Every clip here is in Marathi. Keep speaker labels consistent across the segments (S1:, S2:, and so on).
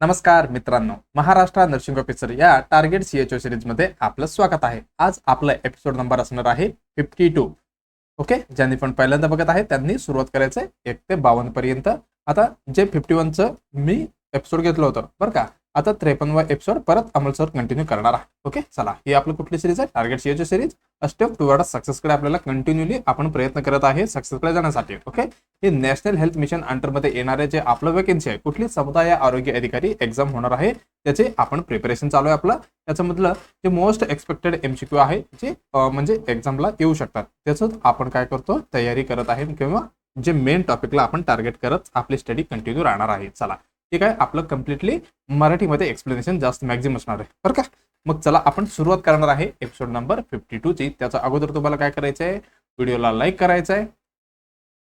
S1: नमस्कार मित्रांनो, महाराष्ट्र नर्सिंग ऑफिसर या टार्गेट CHO सिरीज मध्ये आपलं स्वागत आहे. आज आपला एपिसोड नंबर असणार आहे 52. ओके, ज्यांनी पण पहिल्यांदा बघत आहे त्यांनी सुरुवात करायचंय 1 ते 52 पर्यंत. आता जे 51चं मी एपिसोड घेतलं होतं बरं का, आता 53वा एपिसोड परत अमोल सर कंटिन्यू करणार आहे. ओके, चला, ही आपली कुठली सिरीज आहे? Target CHO series. Step toward सक्सेसकडे आपल्याला कंटिन्युअली आपण प्रयत्न करत आहे सक्सेसकडे जाण्यासाठी. ओके, हे नॅशनल हेल्थ मिशन अंडरमध्ये येणारे जे आपलं वेकेन्सी आहे, कुठली समुदाय आरोग्य अधिकारी एक्झाम होणार आहे, त्याचे आपण प्रिपरेशन चालू आहे आपलं. त्याच्यामधलं जे मोस्ट एक्सपेक्टेड MCQ आहे, जे म्हणजे एक्झामला येऊ शकतात, त्याचं आपण काय करतो, तयारी करत आहे किंवा जे मेन टॉपिकला आपण टार्गेट करत आपली स्टडी कंटिन्यू राहणार आहे. चला, ठीक आहे, आपलं कम्प्लिटली मराठीमध्ये एक्सप्लेनेशन जास्त मॅक्झिमम असणार आहे बरं का. मग चला, आपण सुरुवात करणार आहे एपिसोड नंबर 52 ची. त्याच्या अगोदर तुम्हाला काय करायचं आहे, व्हिडिओला लाईक करायचं आहे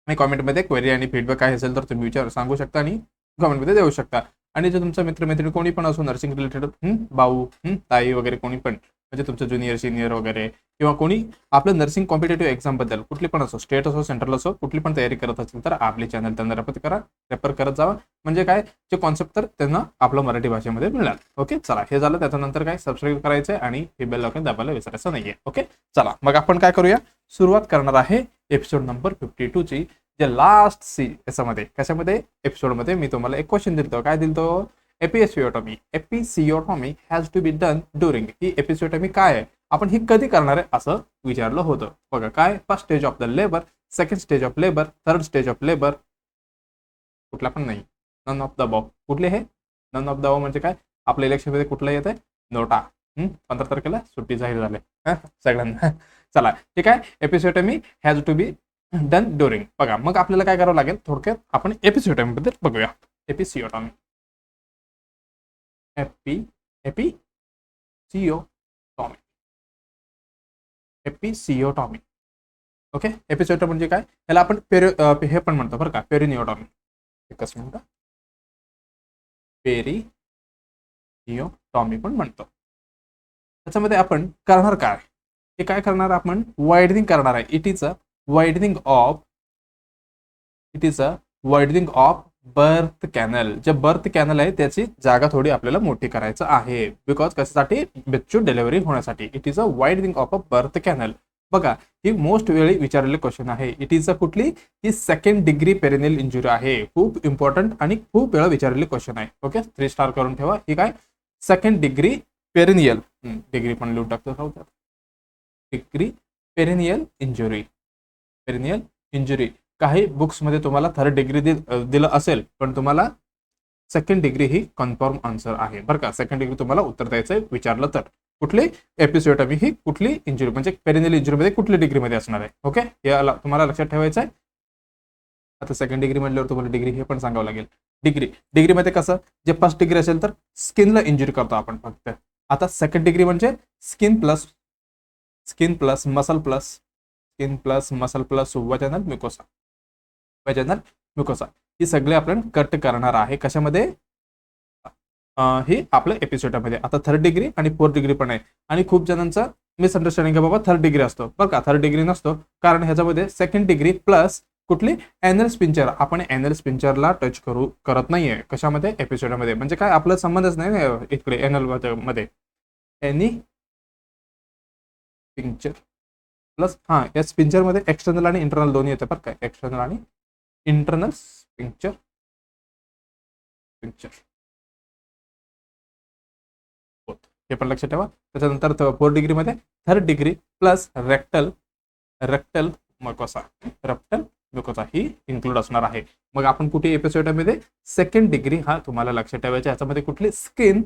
S1: आणि कॉमेंटमध्ये क्वेरी आणि फीडबॅक काय असेल तर तुम्ही विचार सांगू शकता आणि कॉमेंटमध्ये देऊ शकता. आणि जे तुमचा मित्रमैत्रिणी कोणी पण असो, नर्सिंग रिलेटेड, भाऊ, ताई वगैरे कोणी पण, म्हणजे तुमचं ज्युनियर सिनियर वगैरे, किंवा कोणी आपलं नर्सिंग कॉम्पिटेटिव्ह एक्झाम बद्दल कुठली पण असो, स्टेट असो सेंट्रल असो, कुठली पण तयारी करत असेल तर आपले चॅनल त्यांना रेफर करत जावा. म्हणजे काय, जे कॉन्सेप्ट तर त्यांना आपलं मराठी भाषेमध्ये मिळणार. ओके, चला, हे झालं. त्याच्यानंतर काय, सबस्क्राईब करायचं आहे आणि हे बेल आयकॉन दाबायला विसरायचं नाहीये. ओके, चला, मग आपण काय करूया, सुरुवात करणार आहे एपिसोड नंबर 52 ची. जे लास्ट याच्यामध्ये कशामध्ये एपिसोडमध्ये मी तुम्हाला एक क्वेश्चन दिलतो. काय दिलतो? Episiotomy has to be done during. ही एपिसिओटॉमी काय आहे, आपण ही कधी करणार आहे असं विचारलं होतं बघा. काय, first stage of the labour, second stage of labour, third stage of labour, कुठला पण नाही, नन ऑफ द अबव. कुठले हे नन ऑफ द अबव म्हणजे काय, आपल्या इलेक्शनमध्ये कुठलं येत आहे, नोटा. 15 तारखेला सुट्टी जाहीर झाली सगळ्यांना. चला, ठीक आहे, episiotomy has to be done during. बघा, मग आपल्याला काय करावं लागेल, थोडक्यात आपण एपिसिओटॉमी बद्दल बघूया. एपिसिओटॉमी, एपिसिओटॉमी, एपिसिओटॉमी. ओके, एपिसिओटॉमी म्हणजे काय, याला आपण हे पण म्हणतो बरं का, पेरिनिओटॉमी. एकच मिनिट, पेरिनिओटॉमी पण म्हणतो. त्याच्यामध्ये आपण करणार काय, हे काय करणार, आपण वायडनिंग करणार आहे. It is a widening of birth canal. जे बर्थ कॅनल आहे त्याची जागा थोडी आपल्याला मोठी करायचं आहे. बिकॉज कशासाठी, बच्चू डिलिव्हरी होण्यासाठी. It is a widening of a birth canal. बघा, ही मोस्ट वेळी विचारलेले क्वेश्चन आहे. इट इज अ कुठली, ही सेकंड डिग्री पेरिनियल इंजुरी आहे. खूप इम्पॉर्टंट आणि खूप वेळा विचारलेले क्वेश्चन आहे. ओके, 3 स्टार करून ठेवा. ही काय, सेकंड डिग्री पेरिनियल, डिग्री पण लिहून टाकतो, डिग्री पेरिनियल इंजुरी. काही बुक्समध्ये तुम्हाला थर्ड डिग्री दिलं असेल, पण तुम्हाला सेकंड डिग्री ही कन्फर्म आन्सर आहे बरं का. सेकंड डिग्री तुम्हाला उत्तर द्यायचं विचारलं तर. कुठली एपिसिओटॉमी ही कुठली इंजुरी, म्हणजे पेरिनियल इंजुरीमध्ये कुठली डिग्रीमध्ये असणार आहे. ओके, याला तुम्हाला लक्षात ठेवायचं आहे. आता सेकंड डिग्री म्हटल्यावर तुम्हाला डिग्री हे पण सांगावं लागेल. डिग्रीमध्ये कसं, जे फर्स्ट डिग्री असेल तर स्किनला इंजुरी करतो आपण फक्त. आता सेकंड डिग्री म्हणजे स्किन प्लस मसल प्लस वजनल म्युकोसा, ही सगळे आपण कट करणार आहे. कशामध्ये, ही आपल्या एपिसोडमध्ये. आता थर्ड डिग्री आणि फोर्थ डिग्री पण आहे. आणि खूप जणांचा मिसअंडरस्टँडिंग आहे, बाबा थर्ड डिग्री असतो बरं का. थर्ड डिग्री नसतो, कारण ह्याच्यामध्ये सेकंड डिग्री प्लस कुठली, एनल स्पिंचर. आपण एनल स्पिंचरला टच करत नाहीये कशामध्ये, एपिसोडमध्ये. म्हणजे काय, आपला संबंधच नाही इकडे एनल मध्ये. एनी स्पिंचर प्लस, या स्पिंचर मध्ये एक्सटर्नल आणि इंटरनल दोन्ही येते बरं काय, एक्सटर्नल आणि इंटरनल स्पिंचर. हे पण लक्षात ठेवा. त्याच्यानंतर फोर्थ डिग्री मध्ये थर्ड डिग्री प्लस रेक्टल म्युकोसा ही इन्क्लूड असणार आहे. मग आपण कुठे एपिसोडमध्ये, सेकंड डिग्री, हा तुम्हाला लक्षात ठेवायचं. याच्यामध्ये कुठली, स्किन,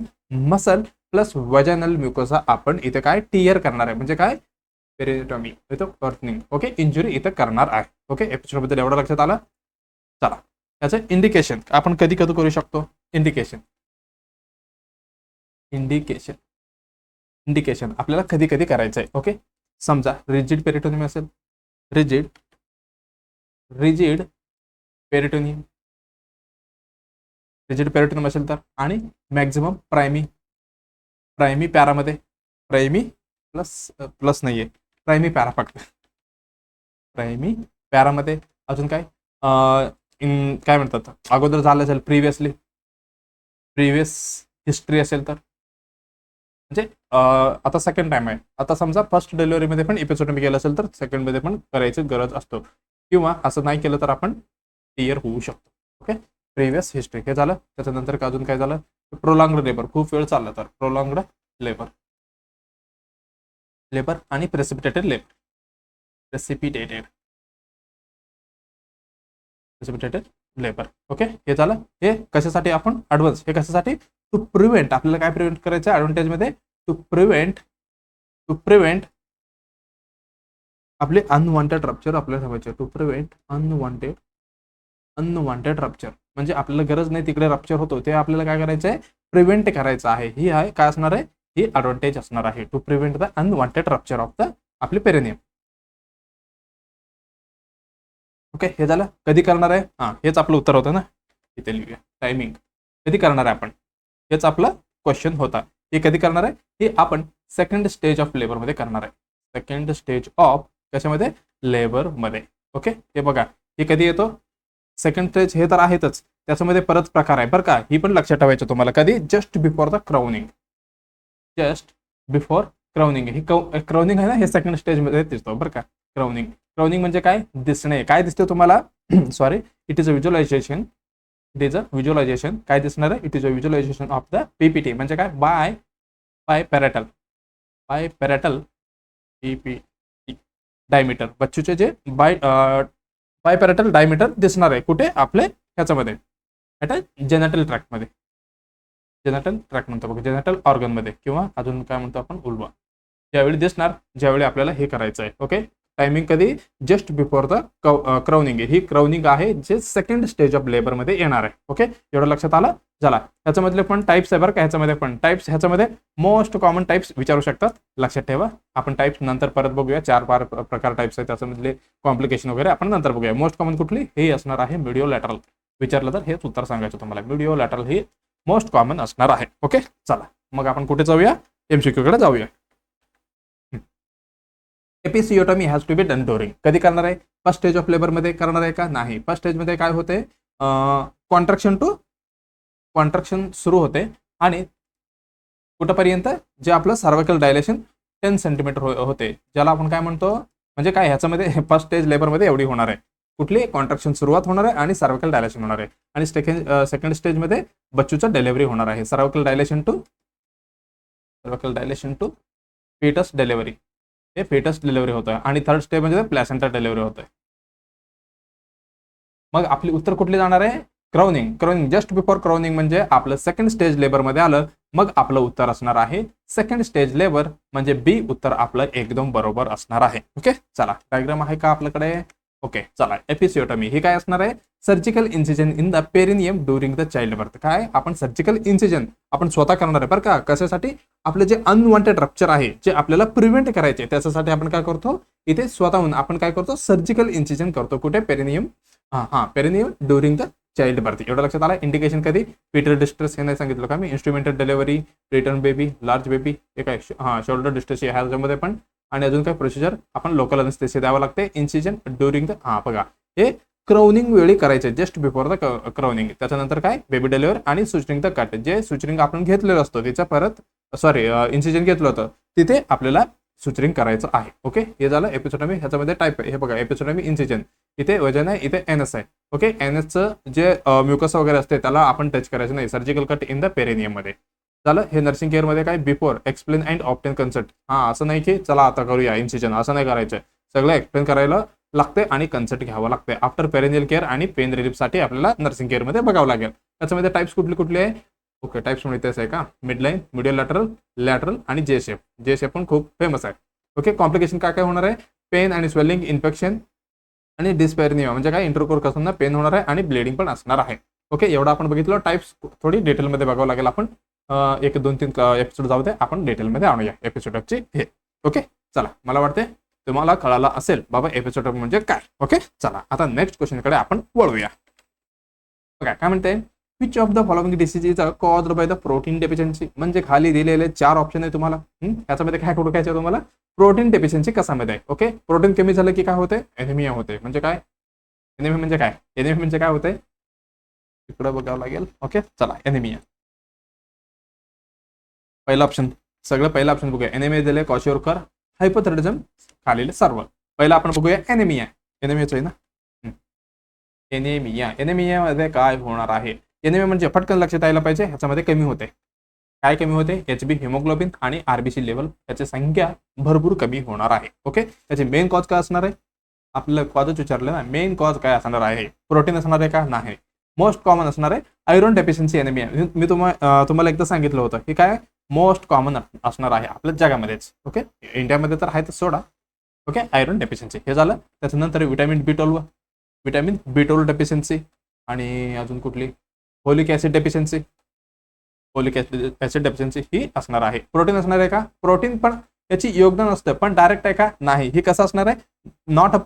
S1: मसल प्लस वजानल म्युकोसा आपण इथे काय टीयर करणार आहे. म्हणजे काय, पेरिटॉमी इथं बर्निंग. ओके, इंजुरी इथं करणार आहे. ओके, एपिसोडबद्दल एवढं लक्षात आलं. चला, याचं इंडिकेशन आपण कधी करू शकतो. इंडिकेशन आपल्याला कधी करायचं आहे. ओके, समजा रिजिड पेरिटोनियम असेल, रिजिड पेरिटोनियम असेल तर, आणि मॅक्झिमम प्रायमी पॅरामध्ये, प्रायमी प्लस नाहीये, प्रायमी पॅरा फक्त, प्रायमी पॅरामध्ये. अजून काय, काय म्हणतात, अगोदर झालं असेल प्रिव्हियसली, प्रिव्हियस हिस्ट्री असेल तर, म्हणजे आता सेकंड टाइम आहे, आता समजा फर्स्ट डिलिव्हरीमध्ये पण एपिसोडोमी केलं असेल तर सेकंडमध्ये पण करायची गरज असतो, किंवा असं नाही केलं तर आपण क्लिअर होऊ शकतो. ओके, प्रिव्हियस हिस्ट्री हे झालं. त्याच्यानंतर अजून काय झालं, प्रोलॉंग्ड लेबर, खूप वेळ चालला तर प्रोलॉंग्ड लेबर, लेबर आणि precipitated labour, precipitated labour. Okay, हे झालं. हे कशासाठी आपण ऍडव्हान्स, हे कशासाठी, टू प्रिव्हेंट, आपल्याला काय प्रिव्हेंट करायचं ऍडव्हान्टेज मध्ये, टू प्रिव्हेंट आपले अनवॉन्टेड रप्चर आपल्याला ठेवायचे, टू प्रिव्हेंट अनवॉन्टेड रप्चर, म्हणजे आपल्याला गरज नाही तिकडे रप्चर होतो ते आपल्याला काय करायचं आहे, प्रिव्हेंट करायचं आहे. ही आहे काय असणार आहे, ही ऍडव्हान्टेज असणार आहे, to prevent the unwanted rupture of the आपले पेरिनियम. ओके, हे झालं. कधी करणार आहे, हेच आपलं उत्तर होतं ना, इथे लिहूया टायमिंग, कधी करणार आहे आपण, हेच आपला क्वेश्चन होता. हे कधी करणार आहे, हे आपण सेकंड स्टेज ऑफ लेबर मध्ये करणार आहे, सेकंड स्टेज ऑफ कशामध्ये, लेबर मध्ये. ओके, हे बघा, हे कधी येतो, सेकंड स्टेज हे तर आहेतच, त्याच्यामध्ये परत प्रकार आहे बरं का, ही पण लक्षात ठेवायचं तुम्हाला, कधी, just before the crowning, just before crowning, he crowning आहे ना, हे सेकंड स्टेज मध्ये दिसतो बरं का. क्राउनिंग म्हणजे काय, दिसणे, काय दिसते तुम्हाला, sorry, it is a visualization, काय दिसणार आहे, it is a visualization of the PPT, म्हणजे काय, बाय पॅरेटल पीपीटी डायमीटर, बच्चूचे जे बाय पॅरेटल डायमीटर दिसणार आहे, कुठे, आपले ह्याच्यामध्ये, जेनेटल ट्रॅक्टमध्ये, जेनेटल ट्रॅक्ट म्हणतो बघा, जेनेटल ऑर्गनमध्ये, किंवा अजून काय म्हणतो आपण, उल्वा, त्यावेळी दिसणार ज्यावेळी आपल्याला हे करायचं आहे. ओके, टायमिंग कधी, just before the crowning, he crowning आहे जे सेकंड स्टेज ऑफ लेबर मध्ये येणार आहे. ओके, एवढं लक्षात आलं. झाला, ह्याच्यामधले पण टाइप्स आहे बरं का, ह्याच्यामध्ये पण टाइप्स, ह्याच्यामध्ये मोस्ट कॉमन टाइप्स विचारू शकतात, लक्षात ठेवा. आपण टाइप्स नंतर परत बघूया, 4-5 प्रकार टाइप्स आहेत, त्याच्यामधले कॉम्प्लिकेशन वगैरे आपण नंतर बघूया. मोस्ट कॉमन कुठली, हे असणार आहे मीडिओ लॅटरल, विचारलं तर हेच उत्तर सांगायचं तुम्हाला, मीडिओ लॅटरल ही मोस्ट कॉमन असणार आहे. ओके, चला मग आपण कुठे जाऊया, एमसीक्यू कडे जाऊया. Episiotomy has to be done during, कधी करणार आहे, फर्स्ट स्टेज ऑफ लेबर मध्ये करणार आहे का, नाही. फर्स्ट स्टेज मध्ये काय होते, कॉन्ट्रॅक्शन सुरू होते, आणि कुठपर्यंत, जे आपलं सर्व्हिकल डायलेशन 10 सेंटीमीटर होते, ज्याला आपण काय म्हणतो, म्हणजे काय, ह्याच्यामध्ये फर्स्ट स्टेज लेबर मध्ये एवढी होणार आहे, कुठली, कॉन्ट्रॅक्शन सुरुवात होणार आहे आणि सर्व्हिकल डायलेशन होणार आहे, आणि सेकंड स्टेज मध्ये बच्चूचं डिलिव्हरी होणार आहे, सर्व्हिकल डायलेशन टू फेटस डिलिव्हरी, हे फेटस डिलिव्हरी होतं, आणि थर्ड स्टेज म्हणजे प्लॅसेंटा डिलिव्हरी होतं. मग आपली उत्तर कुठली जाणार आहे, क्राउनिंग, जस्ट बिफोर क्राउनिंग, म्हणजे आपलं सेकंड स्टेज लेबर मध्ये आलं, मग आपलं उत्तर असणार आहे सेकंड स्टेज लेबर, म्हणजे बी उत्तर आपलं एकदम बरोबर असणार आहे. ओके, चला, डायग्राम आहे का आपल्याकडे. ओके, चला, एपिसिओटॉमी ही काय असणार आहे, surgical incision in the perineum during the child birth. काय, आपण सर्जिकल इन्सिजन आपण स्वतः करणार आहे बरं का, कशासाठी, आपलं जे अनवॉन्टेड रप्चर आहे, जे आपल्याला प्रिव्हेंट करायचे, त्याच्यासाठी आपण काय करतो, इथे स्वतःहून आपण काय करतो, सर्जिकल इन्सिजन करतो, कुठे, perineum, perineum during the child birth. एवढं लक्षात आलं. इंडिकेशन कधी, पीटर डिस्ट्रेस, हे नाही सांगितलं का मी, instrumental delivery, return baby, large baby, हे काय, शोल्डर डिस्ट्रेस ह्याच्यामध्ये पण, आणि अजून काय प्रोसिजर, आपण लोकल अनेस्थेसिया द्यावं लागते, इन्सिजन ड्युरिंग द, बघा, हे क्राउनिंग वेळी करायचे, जस्ट बिफोर द क्राउनिंग. त्याच्यानंतर काय, बेबी डिलिव्हर आणि सुचरिंग द कट, जे सुचरिंग आपण घेतलेलं असतो त्याच्या परत, सॉरी, इन्सिजन घेतलं होतं तिथे आपल्याला सुचरिंग करायचं आहे. ओके, हे झालं एपिसोटॉमी. ह्याच्यामध्ये टाईप आहे, हे बघा, एपिसोटॉमी इन्सिजन, इथे वजन आहे, इथे एनएस आहे. ओके, एनएसचं जे म्युकस वगैरे असते त्याला आपण टच करायचं नाही, surgical cut in the perineum मध्ये. झालं. हे नर्सिंग केअर मध्ये काय, before, explain and obtain consult. असं नाही की चला आता करूया इन्सिजन, असं नाही करायचं, सगळं एक्सप्लेन करायला लागते आणि कन्सल्ट घ्यावं लागते. आफ्टर पेरिनियल केअर आणि पेन रिलीफसाठी आपल्याला नर्सिंग केअर मध्ये बघावं लागेल. त्याच्यामध्ये टाइप्स कुठली कुठली आहे, ओके, टाइप्स म्हणजे तेच आहे का, मिडलाईन, मिडियल लॅटरल आणि जे शेप पण खूप फेमस आहे. ओके, कॉम्प्लिकेशन काय काय होणार आहे, पेन आणि स्वेलिंग, इन्फेक्शन आणि डिस्पेरिनिया, म्हणजे काय, इंटरकोर कसं पेन होणार आहे आणि ब्लिडिंग पण असणार आहे. ओके, एवढं आपण बघितलं. टाइप्स थोडी डिटेलमध्ये बघावं लागेल, आपण 1-2-3 एपिसोड जाऊ दे, आपण डिटेलमध्ये आणूया एपिसोडची हे. ओके, चला, मला वाटते तुम्हाला कळालं असेल बाबा एपिसोड म्हणजे काय. ओके, चला, आता नेक्स्ट क्वेश्चनकडे आपण वळूया. ओके, काय म्हणते, which of the following disease is caused by the protein deficiency. म्हणजे खाली दिलेले 4 ऑप्शन आहे तुम्हाला, याच्यामध्ये काय ओळखायचं तुम्हाला, प्रोटीन डेफिशियन्सी कशामध्ये आहे. ओके, प्रोटीन कमी झालं की काय होते, एनिमिया होते. म्हणजे काय, एनिमिया म्हणजे काय होते, इकडे बघावं लागेल. ओके, चला, एनिमिया. पहिला ऑप्शन, सगळं पहिला ऑप्शन बघूया. एनेमिया दिले, क्वाशिओरकर, हायपोथायरॉइडिझम, खालील सर्व. पहिला आपण बघूया एनेमिया. एनेमियाचं आहे ना, एनेमिया. एनेमियामध्ये काय होणार आहे? एनेमिया म्हणजे पटकन लक्षात यायला पाहिजे, ह्याच्यामध्ये कमी होते. काय कमी होते? HB, हिमोग्लोबिन आणि RBC लेवल याची संख्या भरपूर कमी होणार आहे. ओके, त्याचे मेन कॉज काय असणार आहे? आपल्याला कॉजच विचारलं ना, मेन कॉज काय असणार आहे? प्रोटीन असणार आहे का? नाही. मोस्ट कॉमन असणार आहे आयरन डेफिशियन्सी एनेमिया. मी तुम्हाला एकदा सांगितलं होतं की काय मोस्ट कॉमन असणार आहे आपल्या जगामध्येच. ओके, इंडियामध्ये तर आहेच सोडा. ओके, आयरन डेफिशियन्सी हे झालं. त्याच्यानंतर विटॅमिन B12 डेफिशियन्सी, आणि अजून कुठली? Folic acid deficiency. Folic acid deficiency ही असणार आहे. प्रोटीन असणार आहे का? प्रोटीन पण याची योगदान असतं, पण डायरेक्ट आहे का? नाही. ही कसं असणार आहे? Not a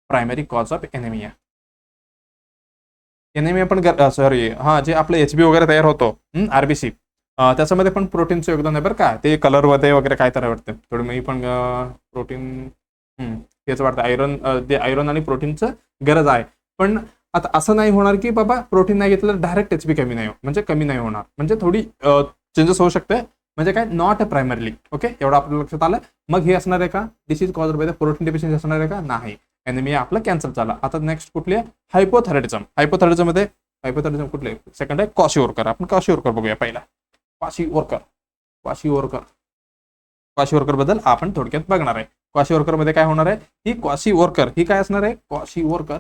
S1: primary cause of anaemia. Anaemia पण सॉरी जे आपलं HB वगैरे तयार होतो, RBC, त्याच्यामध्ये पण प्रोटीनचं योगदान आहे बरं का. ते कलरमध्ये वगैरे काय तर वाटतं थोडं. मी पण प्रोटीन हेच वाटतं. आयरन आणि प्रोटीनचं गरज आहे. पण आता असं नाही होणार की बाबा प्रोटीन नाही घेतलं तर डायरेक्ट HB कमी नाही होणार. म्हणजे थोडी चेंजेस होऊ शकते. म्हणजे काय? Not primarily. ओके, एवढं आपल्या लक्षात आलं. मग हे असणार आहे का? Disease cause by the protein deficiency असणार आहे का? नाही. एनेमिया आपलं कॅन्सल झाला. आता नेक्स्ट कुठली आहे? हायपोथायरॉइडिझम. हायपोथायरॉइडिझम कुठले? सेकंड आहे क्वाशिओरकर. आपण क्वाशिओरकर बघूया पहिला. क्वाशिओरकर बद्दल आपण थोडक्यात बघणार आहे. क्वाशिओरकर मध्ये काय होणार आहे? ही क्वाशिओरकर ही काय असणार आहे? क्वाशिओरकर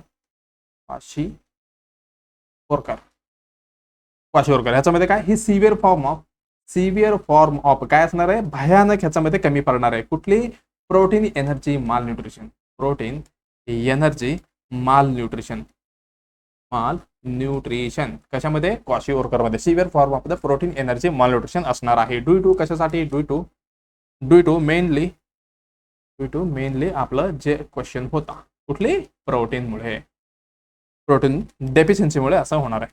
S1: ह्याच्यामध्ये काय? ही सिव्हिअर फॉर्म ऑफ काय असणार आहे? भयानक ह्याच्यामध्ये कमी पडणार आहे. कुठली? प्रोटीन एनर्जी माल न्यूट्रिशन कशामध्ये? क्वाशिओरकर मध्ये severe form of the protein energy माल न्यूट्रिशन असणार आहे. ड्यू कशासाठी? ड्यू टू मेनली आपलं जे क्वेश्चन होता, कुठली? प्रोटीन डेफिशियन्सीमुळे असं होणार आहे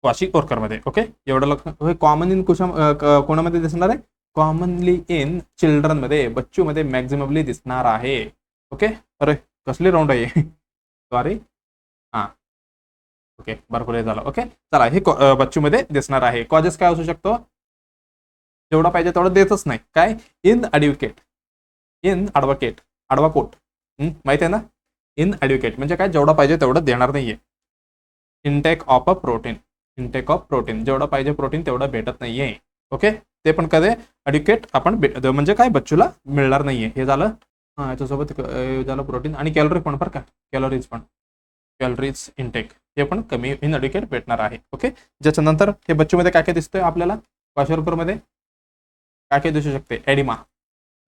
S1: क्वाशिओरकर मध्ये. ओके, एवढं कॉमन इन कोणामध्ये दिसणार आहे? कॉमनली इन चिल्ड्रन मध्ये, बच्चू मध्ये मॅक्झिममली दिसणार आहे. ओके, अरे कसली राऊंड आहे सॉरी. ओके, भरपूर झालं. ओके, चला, हे बच्चू मध्ये दिसणार आहे. कॉजेस काय असू शकतो? जेवढा पाहिजे तेवढं देतच नाही. काय? अडवाकोट माहिती आहे ना? इनएड्युकेट म्हणजे काय? जेवढा पाहिजे तेवढं देणार नाहीये. इंटेक ऑफ प्रोटीन जेवढं पाहिजे प्रोटीन तेवढं भेटत नाहीये. ओके, ते पण कधी एड्युकेट आपण म्हणजे काय? बच्चूला मिळणार नाहीये. हे झालं. याच्यासोबत झालं प्रोटीन आणि कॅलरी पण बरं का. कॅलरीज इंटेक हे पण कमी इनएड्युकेट भेटणार आहे. ओके, ज्याच्यानंतर हे बच्चूमध्ये काय काय दिसतंय आपल्याला? क्वाशिओरकर मध्ये काय काय दिसू शकते? एडिमा.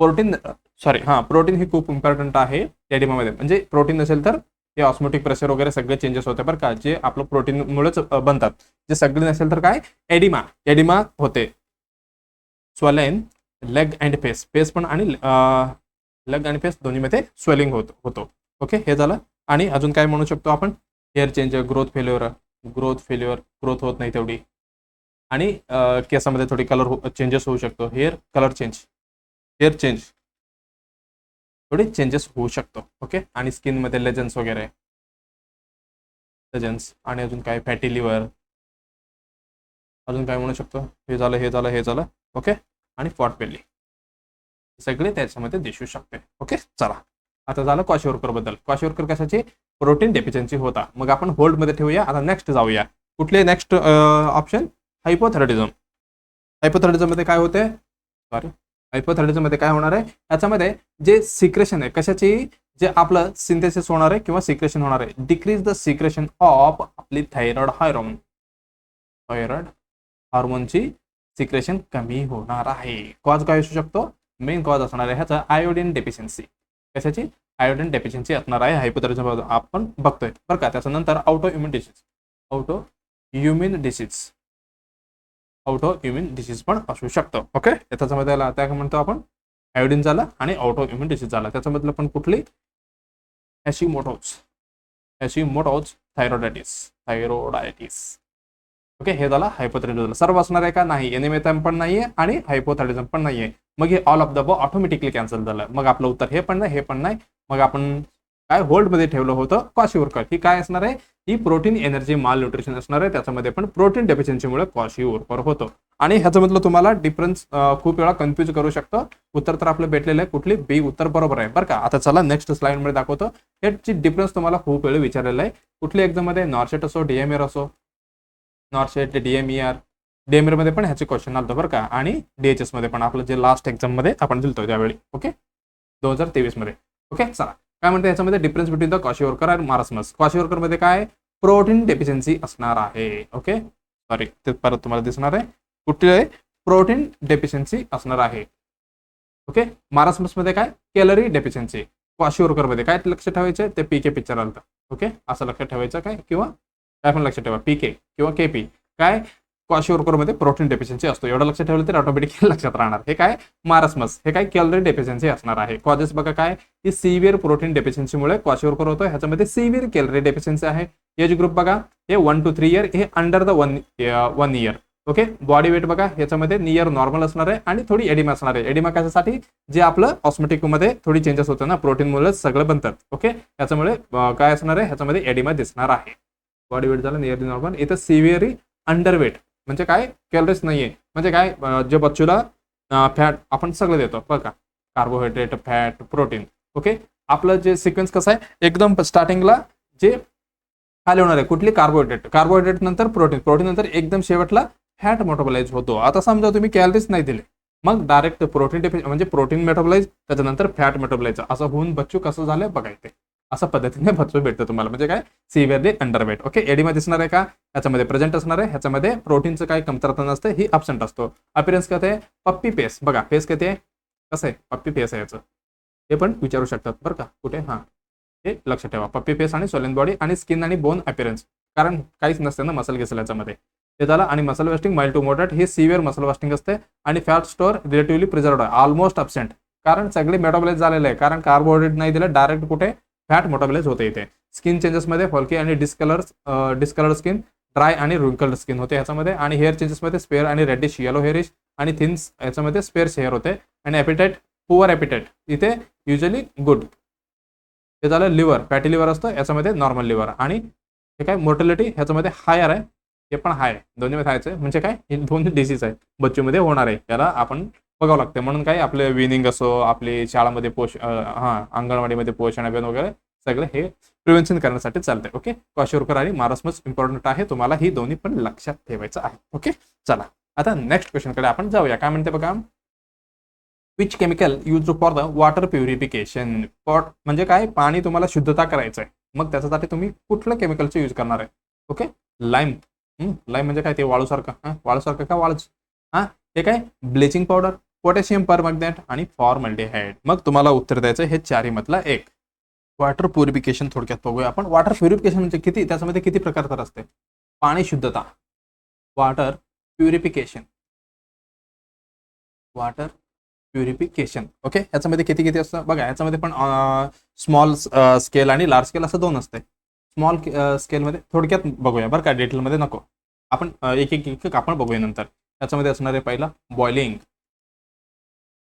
S1: प्रोटीन ही खूप इम्पॉर्टंट आहे एडिमामध्ये. म्हणजे प्रोटीन नसेल तर हे ऑस्मोटिक प्रेशर वगैरे सगळे चेंजेस होते बरं का, जे आपलं प्रोटीनमुळेच बनतात. जे सगळे नसेल तर काय? एडिमा होते. स्वॅलेन लेग अँड फेस पण आणि लेग आणि फेस दोन्हीमध्ये स्वेलिंग होतो. ओके, हे झालं. आणि अजून काय म्हणू शकतो आपण? Hair change, growth failure growth होत नाही तेवढी. आणि केसामध्ये थोडी कलर चेंजेस होऊ शकतो. हेअर चेंज थोडी चेंजेस होऊ शकतो. ओके, आणि स्किनमध्ये लेजन्स आणि अजून काय? Fatty liver. अजून काय म्हणू शकतो? हे झालं. ओके, आणि पॉट बेली सगळे त्याच्यामध्ये दिसू शकते. ओके, चला, आता झालं क्वाशिओरकर बद्दल. क्वाशिओरकर कशाची? प्रोटीन डेफिशियन्सी होता. मग आपण होल्ड मध्ये ठेवूया. आता नेक्स्ट जाऊया. कुठले? नेक्स्ट ऑप्शन हायपोथायरॉइडिझम मध्ये काय होते? हायपोथायरॉइडिझम मध्ये काय होणार आहे? याच्यामध्ये जे सिक्रेशन आहे कशाची? जे आपलं सिंथेसिस होणार आहे किंवा सिक्रेशन होणार आहे. डिक्रीज द सिक्रेशन ऑफ आपली थायरॉइड हार्मोनची सिक्रेशन कमी होणार आहे. कॉज काय असू शकतो? मेन कॉज असणार आहे ह्याचा आयोडीन डेफिशियन्सी. कशाची? आयोडीन डेफिशियन्सी असणार आहे हायपोथायरॉइडिझम आपण बघतोय बरं का. त्याच्यानंतर ऑटो इम्युन डिसीज पण असू शकतं. ओके, त्याच्यामध्ये त्या म्हणतो आपण आयोडीन झालं आणि ऑटो इम्युन डिसीज झाला. त्याच्यामधलं पण कुठली? हॅशिमोटोज थायरॉइडायटिस. ओके, हे झालं हायपोथायरॉइडिझम. सर्व असणार आहे का? नाही. एनिमिया पण नाहीये आणि हायपोथायरॉइडिझम पण नाहीये. मग हे all of the above automatically cancel झालं. मग आपलं उत्तर हे पण नाही. मग आपण काय होल्डमध्ये ठेवलं होतं क्वाशिओरकर. ही काय असणार आहे, ही प्रोटीन एनर्जी माल न्यूट्रिशन असणार आहे. त्याच्यामध्ये पण प्रोटीन डेफिशियन्सीमुळे क्वाशिओरकर होतं. आणि ह्याच्यामधलं तुम्हाला डिफरन्स खूप वेळा कन्फ्युज करू शकतं. उत्तर तर आपलं भेटलेलं आहे, कुठली बी उत्तर बरोबर आहे बरं का. आता चला नेक्स्ट स्लाइड मध्ये दाखवतो. याची डिफरन्स तुम्हाला खूप वेळ विचारलेला आहे. कुठल्या एक्झाम मध्ये, नॉर्सेट असो, डीएमआर असो, नॉर्सेट, डीएमआर मध्ये पण ह्याचे क्वेश्चन आलं बरं का. आणि डीएचएस मध्ये पण आपलं जे लास्ट एक्झाम मध्ये आपण दिलतो त्यावेळी, ओके 2023 मध्ये. ओके चला, काय म्हणते याच्यामध्ये डिफरन्स बिटवीन द क्वाशिओरकर आणि मारास्मस. क्वाशिओरकर मध्ये काय प्रोटीन डेफिशियन्सी असणार आहे. ओके सॉरी, ते परत तुम्हाला दिसणार आहे कुठले प्रोटीन डेफिशियन्सी असणार आहे. ओके, मारास्मस मध्ये काय कॅलरी डेफिशियन्सी. क्वाशिओरकर मध्ये काय लक्ष ठेवायचं, ते पीके पिक्चर आलं. ओके असं लक्षात ठेवायचं काय, किंवा काय पण लक्षात ठेवा, पीके किंवा केपी. काय क्वाशिओरकर मध्ये प्रोटीन डेफिशियन्सी असतो, एवढं लक्षात ठेवलं तर ऑटोमॅटिकली लक्षात राहणार. हे काय मारास्मस, हे काय कॅलरी डेफिशियन्सी असणार आहे. कॉजेस बघा काय, ही सिव्हिअर प्रोटीन डेफिशियन्सीमुळे क्वाशिओरकर होतो. ह्याच्यामध्ये सिव्हिअर कॅलरी डेफिशियन्सी आहे. एज ग्रुप बघा, हे 1 to 3 इयर, हे under the 1 year. Okay, body weight बघा, ह्याच्यामध्ये नियर नॉर्मल असणार आहे आणि थोडी एडिमा असणार आहे. एडिमा कशासाठी, जे आपलं ऑस्मोटिक मध्ये थोडी चेंजेस होतं ना, प्रोटीनमुळे सगळं बनतात. ओके, त्याच्यामुळे काय असणार आहे, ह्याच्यामध्ये एडिमा दिसणार आहे. बॉडी वेट झालं नियरली नॉर्मल. इथं सिव्हिअरली अंडरवेट म्हणजे काय, कॅलरीज नाहीये, म्हणजे काय, जे बच्चूला फॅट आपण सगळं देतो बघा, कार्बोहायड्रेट, फॅट, प्रोटीन. ओके, आपलं जे सिक्वेन्स कसं आहे, एकदम स्टार्टिंगला जे खाली होणार आहे कुठली, कार्बोहायड्रेट नंतर प्रोटीन नंतर एकदम शेवटला फॅट मेटाबोलाइज होतो. आता समजा तुम्ही कॅलरीज नाही दिले, मग डायरेक्ट प्रोटीन म्हणजे प्रोटीन मेटाबोलाइज, त्याच्यानंतर फॅट मेटाबोलाइज, असं होऊन बच्चू कसं झालं बघायचे. अशा पद्धतीने बच्चू भेटतं तुम्हाला, म्हणजे काय सिव्हिअरली अंडरवेट. ओके, एडिमा दिसणार आहे का, ह्याच्यामध्ये प्रेझेंट असणार आहे. ह्याच्यामध्ये प्रोटीनचं काही कमतरता नसते, ही अब्सेंट असतो. अपीअरन्स काय आहे, पप्पी फेस बघा, फेस किती आहे, कसं आहे पप्पी फेस आहे याचं, हे पण विचारू शकतात बरं का. कुठे, हां हे लक्षात ठेवा, पप्पी फेस आणि सोलन बॉडी आणि स्किन आणि बोन अपीअरन्स, कारण काहीच नसते ना मसल घेसल याच्यामध्ये, ते झालं. आणि muscle wasting mild to moderate, हे सिव्हिअर मसल वेस्टिंग असते. आणि फॅट स्टोअर रिलेटिव्हली प्रिझर्व्ड आहे, ऑलमोस्ट अब्सेंट, कारण सगळे मेटाबोलाइज झालेले आहे, कारण कार्बोहायड्रेट नाही दिलं, डायरेक्ट कुठे फॅट मेटाबोलाइज होते इथे. स्किन चेंजेसमध्ये फॉल्की आणि डिस्कलर्ड स्किन, ड्राय आणि रिंकल्ड स्किन होते ह्याच्यामध्ये. आणि हेअर चेंजेसमध्ये स्पेअर आणि रेडिश येलो हेअरिश आणि थिन्स, याच्यामध्ये स्पेअर्स हेअर होते. आणि ॲपिटाईट, पुअर ॲपिटाईट, इथे युजली गुड. हे झालं लिव्हर, फॅटी लिव्हर असतं, याच्यामध्ये नॉर्मल लिव्हर. आणि हे काय मोर्टॅलिटी ह्याच्यामध्ये हायर आहे, हे पण हाय, दोन्हीमध्ये हायच आहे. म्हणजे काय, हे दोन्ही डिसीज आहे बच्चूमध्ये होणार आहे, त्याला आपण बघावं लागतं. म्हणून काय, आपले विनिंग असो, आपली शाळामध्ये अंगणवाडीमध्ये पोषण अभियान वगैरे सगळं हे प्रिव्हेन्शन करण्यासाठी चालतंय. ओके, क्वाशिओरकर आणि मारास्मस इम्पॉर्टंट आहे, तुम्हाला ही दोन्ही पण लक्षात ठेवायचं आहे. ओके चला, आता नेक्स्ट क्वेश्चनकडे आपण जाऊया. काय म्हणते बघा, which chemical use for the water purification. म्हणजे काय, पाणी तुम्हाला शुद्धता करायचं आहे, मग त्याच्यासाठी तुम्ही कुठलं केमिकलचं यूज करणार आहे. Okay, lime. लाईम म्हणजे काय, ते वाळूसारखं, वाळूसारखं का वाळूच, हे काय, ब्लिचिंग पावडर, पोटॅशियम परमॅग्नेट आणि फॉर्मल्डिहाइड. मग तुम्हाला उत्तर द्यायचं हे चारी मधला एक. वॉटर प्युरिफिकेशन थोडक्यात बघूया आपण. वॉटर प्युरिफिकेशन म्हणजे किती, त्याच्यामध्ये किती प्रकार तर असते. पाणी शुद्धता, वॉटर प्युरिफिकेशन, ओके, याच्यामध्ये किती किती असतं बघा. याच्यामध्ये पण स्मॉल स्केल आणि लार्ज स्केल असं दोन असते. स्मॉल स्केलमध्ये थोडक्यात बघूया बरं का, डिटेलमध्ये नको, आपण एक एक आपण बघूया नंतर. त्याच्यामध्ये असणार आहे पहिला बॉइलिंग,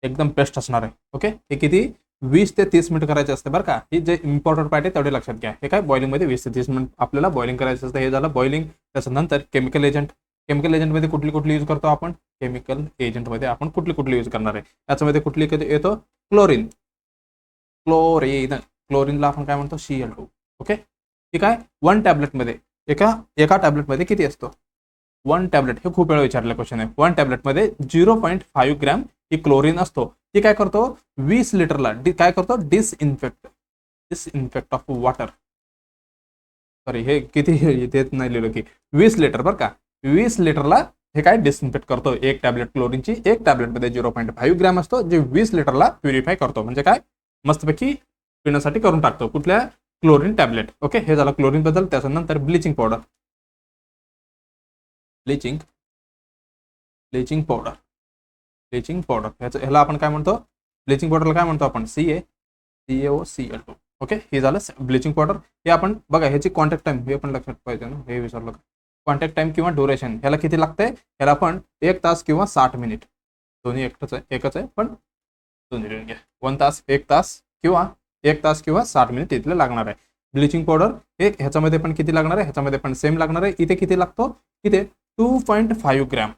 S1: एकदम बेस्ट असणार आहे. ओके, हे किती 20 ते 30 मिनिट करायचे असते बरं का. ही जे इम्पॉर्टंट पार्ट आहे तेवढे लक्षात घ्या. हे काय, बॉइलिंगमध्ये 20 ते 30 मिनिट आपल्याला बॉइलिंग करायचं असतं. हे झालं बॉइलिंग. त्याच्यानंतर केमिकल एजंटमध्ये कुठली यूज करतो आपण, केमिकल एजंटमध्ये आपण कुठली यूज करणार आहे. याच्यामध्ये कुठली येतो, क्लोरीनला आपण काय म्हणतो, Cl2. ओके, ठीक आहे. 1 टॅब्लेटमध्ये एका टॅब्लेटमध्ये किती असतो, 1 टॅब्लेट, हे खूप वेळा विचारलेला क्वेश्चन आहे. 1 टॅब्लेटमध्ये 0.5 ग्रॅम ही क्लोरीन असतो. ती काय करतो, 20 लिटरला काय करतो, डिसइन्फेक्ट ऑफ वॉटर. सॉरी, हे किती देत नाही लिहिलं की 20 लिटर बरं का, 20 लिटरला हे काय डिसइन्फेक्ट करतो. एक टॅब्लेट क्लोरीनची, एक टॅब्लेटमध्ये 0.5 ग्रॅम असतो, जे 20 लिटरला प्युरिफाय करतो. म्हणजे काय, मस्तपैकी पिण्यासाठी करून टाकतो कुठल्या, क्लोरीन टॅब्लेट. ओके, हे झालं क्लोरीन बद्दल. त्याच्यानंतर ब्लिचिंग पावडर, ह्याला आपण काय म्हणतो, ब्लिचिंग पावडरला काय म्हणतो आपण, CaCO2. ओके, हे झालं ब्लिचिंग पावडर. हे आपण बघा, ह्याची कॉन्टॅक्ट टाइम हे पण लक्षात पाहिजे ना, हे विसरलं. कॉन्टॅक्ट टाइम किंवा ड्युरेशन ह्याला किती लागतंय, ह्याला पण 1 तास किंवा 60 मिनिट, दोन्ही एकच आहे पण दोन्ही लिहून घ्या. 1 तास, 1 तास किंवा 1 तास किंवा 60 मिनिट इथले लागणार आहे. ब्लिचिंग पावडर हे ह्याच्यामध्ये पण किती लागणार आहे, ह्याच्यामध्ये पण सेम लागणार आहे. इथे किती लागतो, इथे 2.5 ग्रॅम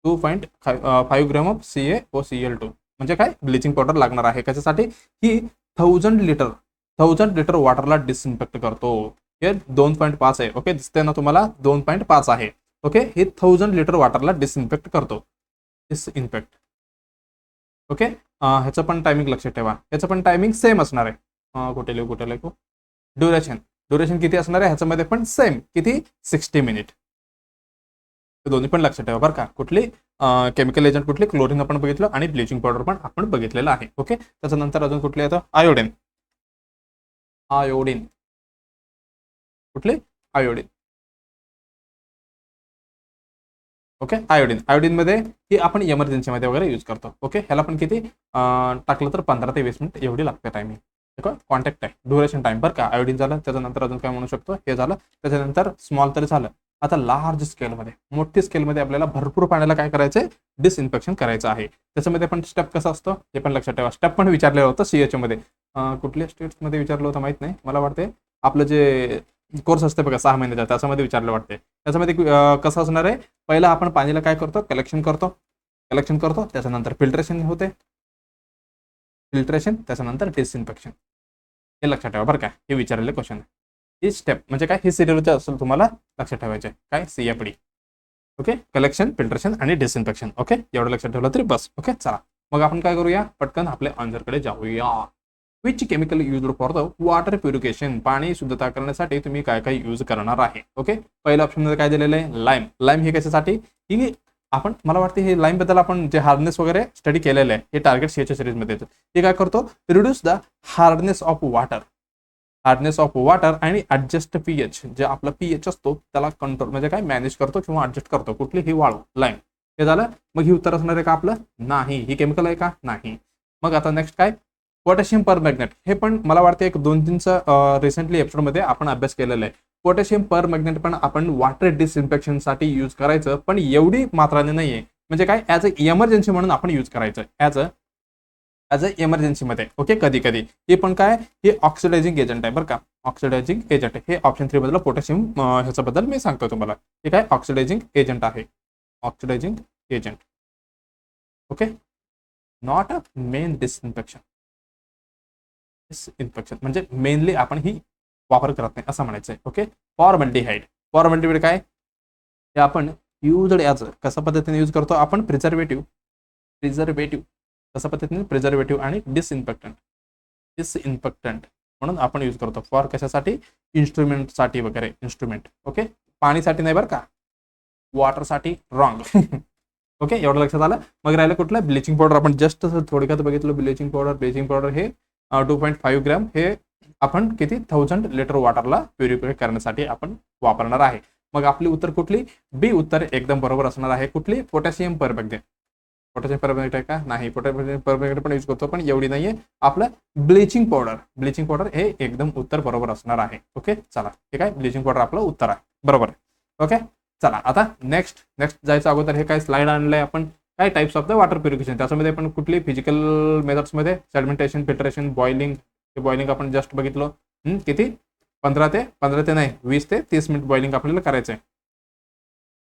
S1: 2.5 ग्रॅम ऑफ CaOCl2 म्हणजे काय ब्लिचिंग पावडर लागणार आहे. कशासाठी, ही 1000 लिटर वॉटरला डिसइन्फेक्ट करतो. हे 2.5 आहे. ओके, दिसते ना तुम्हाला 2.5 आहे. ओके, हे 1000 लिटर वॉटरला डिसइन्फेक्ट करतो. डिसइन्फेक्ट. ओके, ह्याचं पण टायमिंग लक्षात ठेवा. ह्याचं पण टायमिंग सेम असणार आहे. कुठे लिहू ड्युरेशन किती असणार आहे, ह्याच्यामध्ये पण सेम किती 60 मिनिट. दोन्ही पण लक्षात ठेवा बरं का. कुठली केमिकल एजंट कुठली, क्लोरीन आपण बघितलं आणि ब्लिचिंग पावडर पण आपण बघितलेलं आहे. ओके, त्याच्यानंतर अजून कुठले येतं, आयोडीन. कुठले, आयोडीन. ओके, आयोडीन मध्ये ही आपण इमर्जन्सी मध्ये वगैरे यूज करतो. ओके, ह्याला पण किती टाकलं तर 15 ते 20 मिनिट एवढी लागते टायमिंग. कॉन्टॅक्ट आहे, ड्युरेशन टाइम बरं का. आयोडीन झालं, त्याच्यानंतर अजून काय म्हणू शकतो, हे झालं. त्याच्यानंतर स्मॉल तरी झालं. आता लार्ज स्केलमध्ये, मोठी स्केलमध्ये आपल्याला भरपूर पाण्याला काय करायचंय, डिसइन्फेक्शन करायचं आहे. त्याच्यामध्ये पण स्टेप कसा असतो हे पण लक्षात ठेवा. स्टेप पण विचारलेलं होतं CH मध्ये. कुठल्या स्टेट्समध्ये विचारलं होतं माहित नाही, मला वाटते आपलं जे कोर्स असते बघा 6 महिन्याचा, त्याच्यामध्ये विचारलं वाटते. त्याच्यामध्ये कसं असणार आहे, पहिला आपण पाणीला काय करतो, कलेक्शन करतो. त्याच्यानंतर फिल्ट्रेशन होते, त्याच्यानंतर डिसइन्फेक्शन. हे लक्षात ठेवा बरं का, हे विचारलेले क्वेश्चन आहे. ही स्टेप म्हणजे काय, ही सिरियल असेल तुम्हाला लक्षात ठेवायचे काय, CFD. ओके, कलेक्शन, फिल्ट्रेशन आणि डिसइन्फेक्शन. ओके, एवढं लक्षात ठेवलं तरी बस. ओके, चला मग आपण काय करूया, पटकन आपल्या आन्सरकडे जाऊया. Which chemical use for the water purification, पाणी शुद्धता करण्यासाठी तुम्ही काय काय यूज करणार आहे. ओके, पहिल्या ऑप्शन मध्ये काय दिलेलं आहे, लाईम हे कशासाठी, ही आपण मला वाटते हे लाईम बद्दल आपण जे हार्डनेस वगैरे स्टडी केलेलं आहे, हे टार्गेट CH सिरीज मध्ये येतं. हे काय करतो, reduce the hardness of water आणि ऍडजस्ट pH, जे आपला pH असतो त्याला कंट्रोल म्हणजे काय मॅनेज करतो किंवा ऍडजस्ट करतो. कुठली, ही वाळू, लाईम. हे झालं. मग ही उत्तर असणार आहे का आपलं, नाही. ही केमिकल आहे का, नाही. मग आता नेक्स्ट काय, पोटॅशियम परमॅग्नेट. हे पण मला वाटतं एक 2-3 रिसेंटली एपिसोडमध्ये आपण अभ्यास केलेला आहे. पोटॅशियम परमॅग्नेट पण आपण वॉटर डिसइन्फेक्शन साठी यूज करायचं, पण एवढी मात्राने नाहीये. म्हणजे काय, ॲज अ इमर्जन्सी म्हणून आपण यूज करायचं, ॲज अ इमर्जन्सी मध्ये. ओके, कधी कधी. हे पण काय, हे ऑक्सिडायझिंग एजंट आहे बरं का. ऑक्सिडायझिंग एजंट हे ऑप्शन 3 बद्दल पोटॅशियम ह्याच्याबद्दल मी सांगतो तुम्हाला. हे काय ऑक्सिडायझिंग एजंट आहे, oxidizing agent. Okay, not a main disinfection म्हणजे मेनली आपण ही वापर करत नाही असं म्हणायचंय. ओके, फॉर्मल्डिहाइड काय, हे आपण यूज्ड ॲज कशा पद्धतीने यूज करतो आपण, प्रिझर्वेटिव्ह कशा पद्धतीने, प्रिझर्वेटिव्ह आणि डिसइन्फेक्टंट म्हणून आपण यूज करतो. फॉर कशासाठी, इन्स्ट्रुमेंटसाठी वगैरे, इन्स्ट्रुमेंट. ओके, पाणीसाठी नाही बरं का, वॉटरसाठी रॉंग. ओके, एवढं लक्षात आलं. मग राहिलं कुठलं, ब्लिचिंग पावडर. आपण जस्ट थोडक्यात बघितलं, ब्लिचिंग पावडर हे 2.5 ग्रॅम हे आपण किती 1000 लिटर वॉटरला प्युरिफाय करण्यासाठी आपण वापरणार आहे. मग आपली उत्तर कुठली, बी उत्तर एकदम बरोबर असणार आहे. कुठली, पोटॅशियम परमॅग्नेट. आहे का, नाही. पोटॅशियम परमॅग्नेट पण यूज करतो, पण एवढी नाहीये. आपलं ब्लिचिंग पावडर हे एकदम उत्तर बरोबर असणार आहे. ओके, चला, ठीक आहे, ब्लिचिंग पावडर आपलं उत्तर आहे, बरोबर आहे. ओके, चला आता नेक्स्ट जायचं अगोदर हे काय स्लाइड आणलंय आपण, काय types of the water purification. त्याच्यामध्ये पण कुठली, फिजिकल मेथड्समध्ये सेडिमेंटेशन, फिल्ट्रेशन, बॉइलिंग. हे बॉइलिंग आपण जस्ट बघितलं, किती 15 ते नाही 20 ते 30 मिनिट बॉइलिंग आपल्याला करायचं आहे.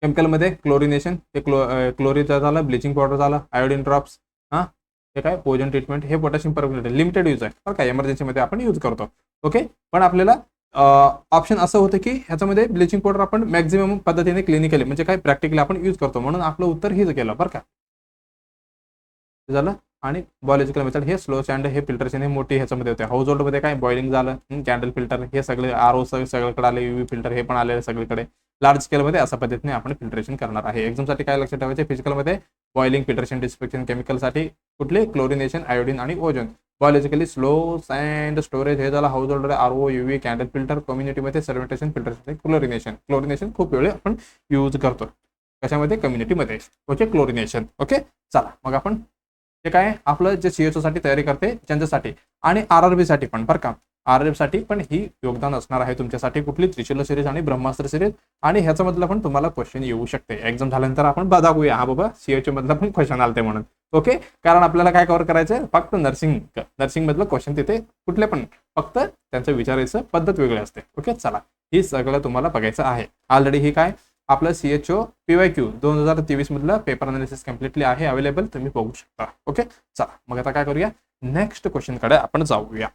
S1: केमिकलमध्ये क्लोरिनेशन, हे क्लोरीनचा झालं, ब्लिचिंग पावडर झालं, आयोडीन ड्रॉप्स. हे काय ओझोन ट्रीटमेंट, हे पोटॅशियम परमॅग्नेट लिमिटेड यूज आहे बरं का, इमर्जन्सीमध्ये आपण यूज करतो. ओके, पण आपल्याला ऑप्शन असं होतं की ह्याच्यामध्ये ब्लिचिंग पावडर आपण मॅक्झिमम पद्धतीने क्लिनिकली म्हणजे काय प्रॅक्टिकली आपण यूज करतो, म्हणून आपलं उत्तर हेच केलं बरं का. झालं. आणि बायोलॉजिकल मेथड हे स्लो स्टँड, हे फिल्टरेशन हे मोठी ह्याच्यामध्ये होते. हाऊस होल्ड मध्ये काय बॉइलिंग झालं, कॅन्डल फिल्टर हे सगळे, RO सगळीकडे आले, UV फिल्टर हे पण आले सगळीकडे. लार्ज स्केलमध्ये अशा पद्धतीने आपण फिल्ट्रेशन करणार आहे. एक्झामसाठी काय लक्षात ठेवायचे, फिजिकलमध्ये बॉइलिंग, फिल्ट्रेशन, डिसइन्फेक्शन, केमिकलसाठी कुठले, क्लोरिनेशन, आयोडीन आणि ozone. Biologically slow sand storage हे झालं, household RO, UV, candle filter. कम्युनिटीमध्ये सर्वेंटेशन, फिल्ट्रेशन, क्लोरिनेशन खूप वेळ आपण यूज करतो. कशामध्ये, कम्युनिटीमध्ये. Okay, chlorination. ओके, चला मग आपण हे काय आपलं जे CHO साठी तयारी करते त्यांच्यासाठी आणि RRB साठी पण बरं का. RRB साठी पण ही योगदान असणार आहे तुमच्यासाठी. कुठली, त्रिशूल सिरीज आणि ब्रह्मास्त्र सिरीज. आणि ह्याच्यामधलं पण तुम्हाला क्वेश्चन येऊ शकते एक्झाम झाल्यानंतर. आपण बघूया, हा बाबा CHO मधला पण क्वेश्चन आलते म्हणून. ओके, कारण आपल्याला काय कव्हर करायचंय, फक्त नर्सिंग मधलं क्वेश्चन तिथे कुठले पण, फक्त त्यांचं विचारायचं पद्धत वेगळी असते. ओके, चला, ही सगळं तुम्हाला बघायचं आहे. ऑलरेडी ही काय आपलं CHO PYQ 2023 मधलं पेपर अनालिसिस कम्प्लिटली आहे अवेलेबल, तुम्ही बघू शकता. ओके, चला मग आता काय करूया, नेक्स्ट क्वेश्चन कडे आपण जाऊया.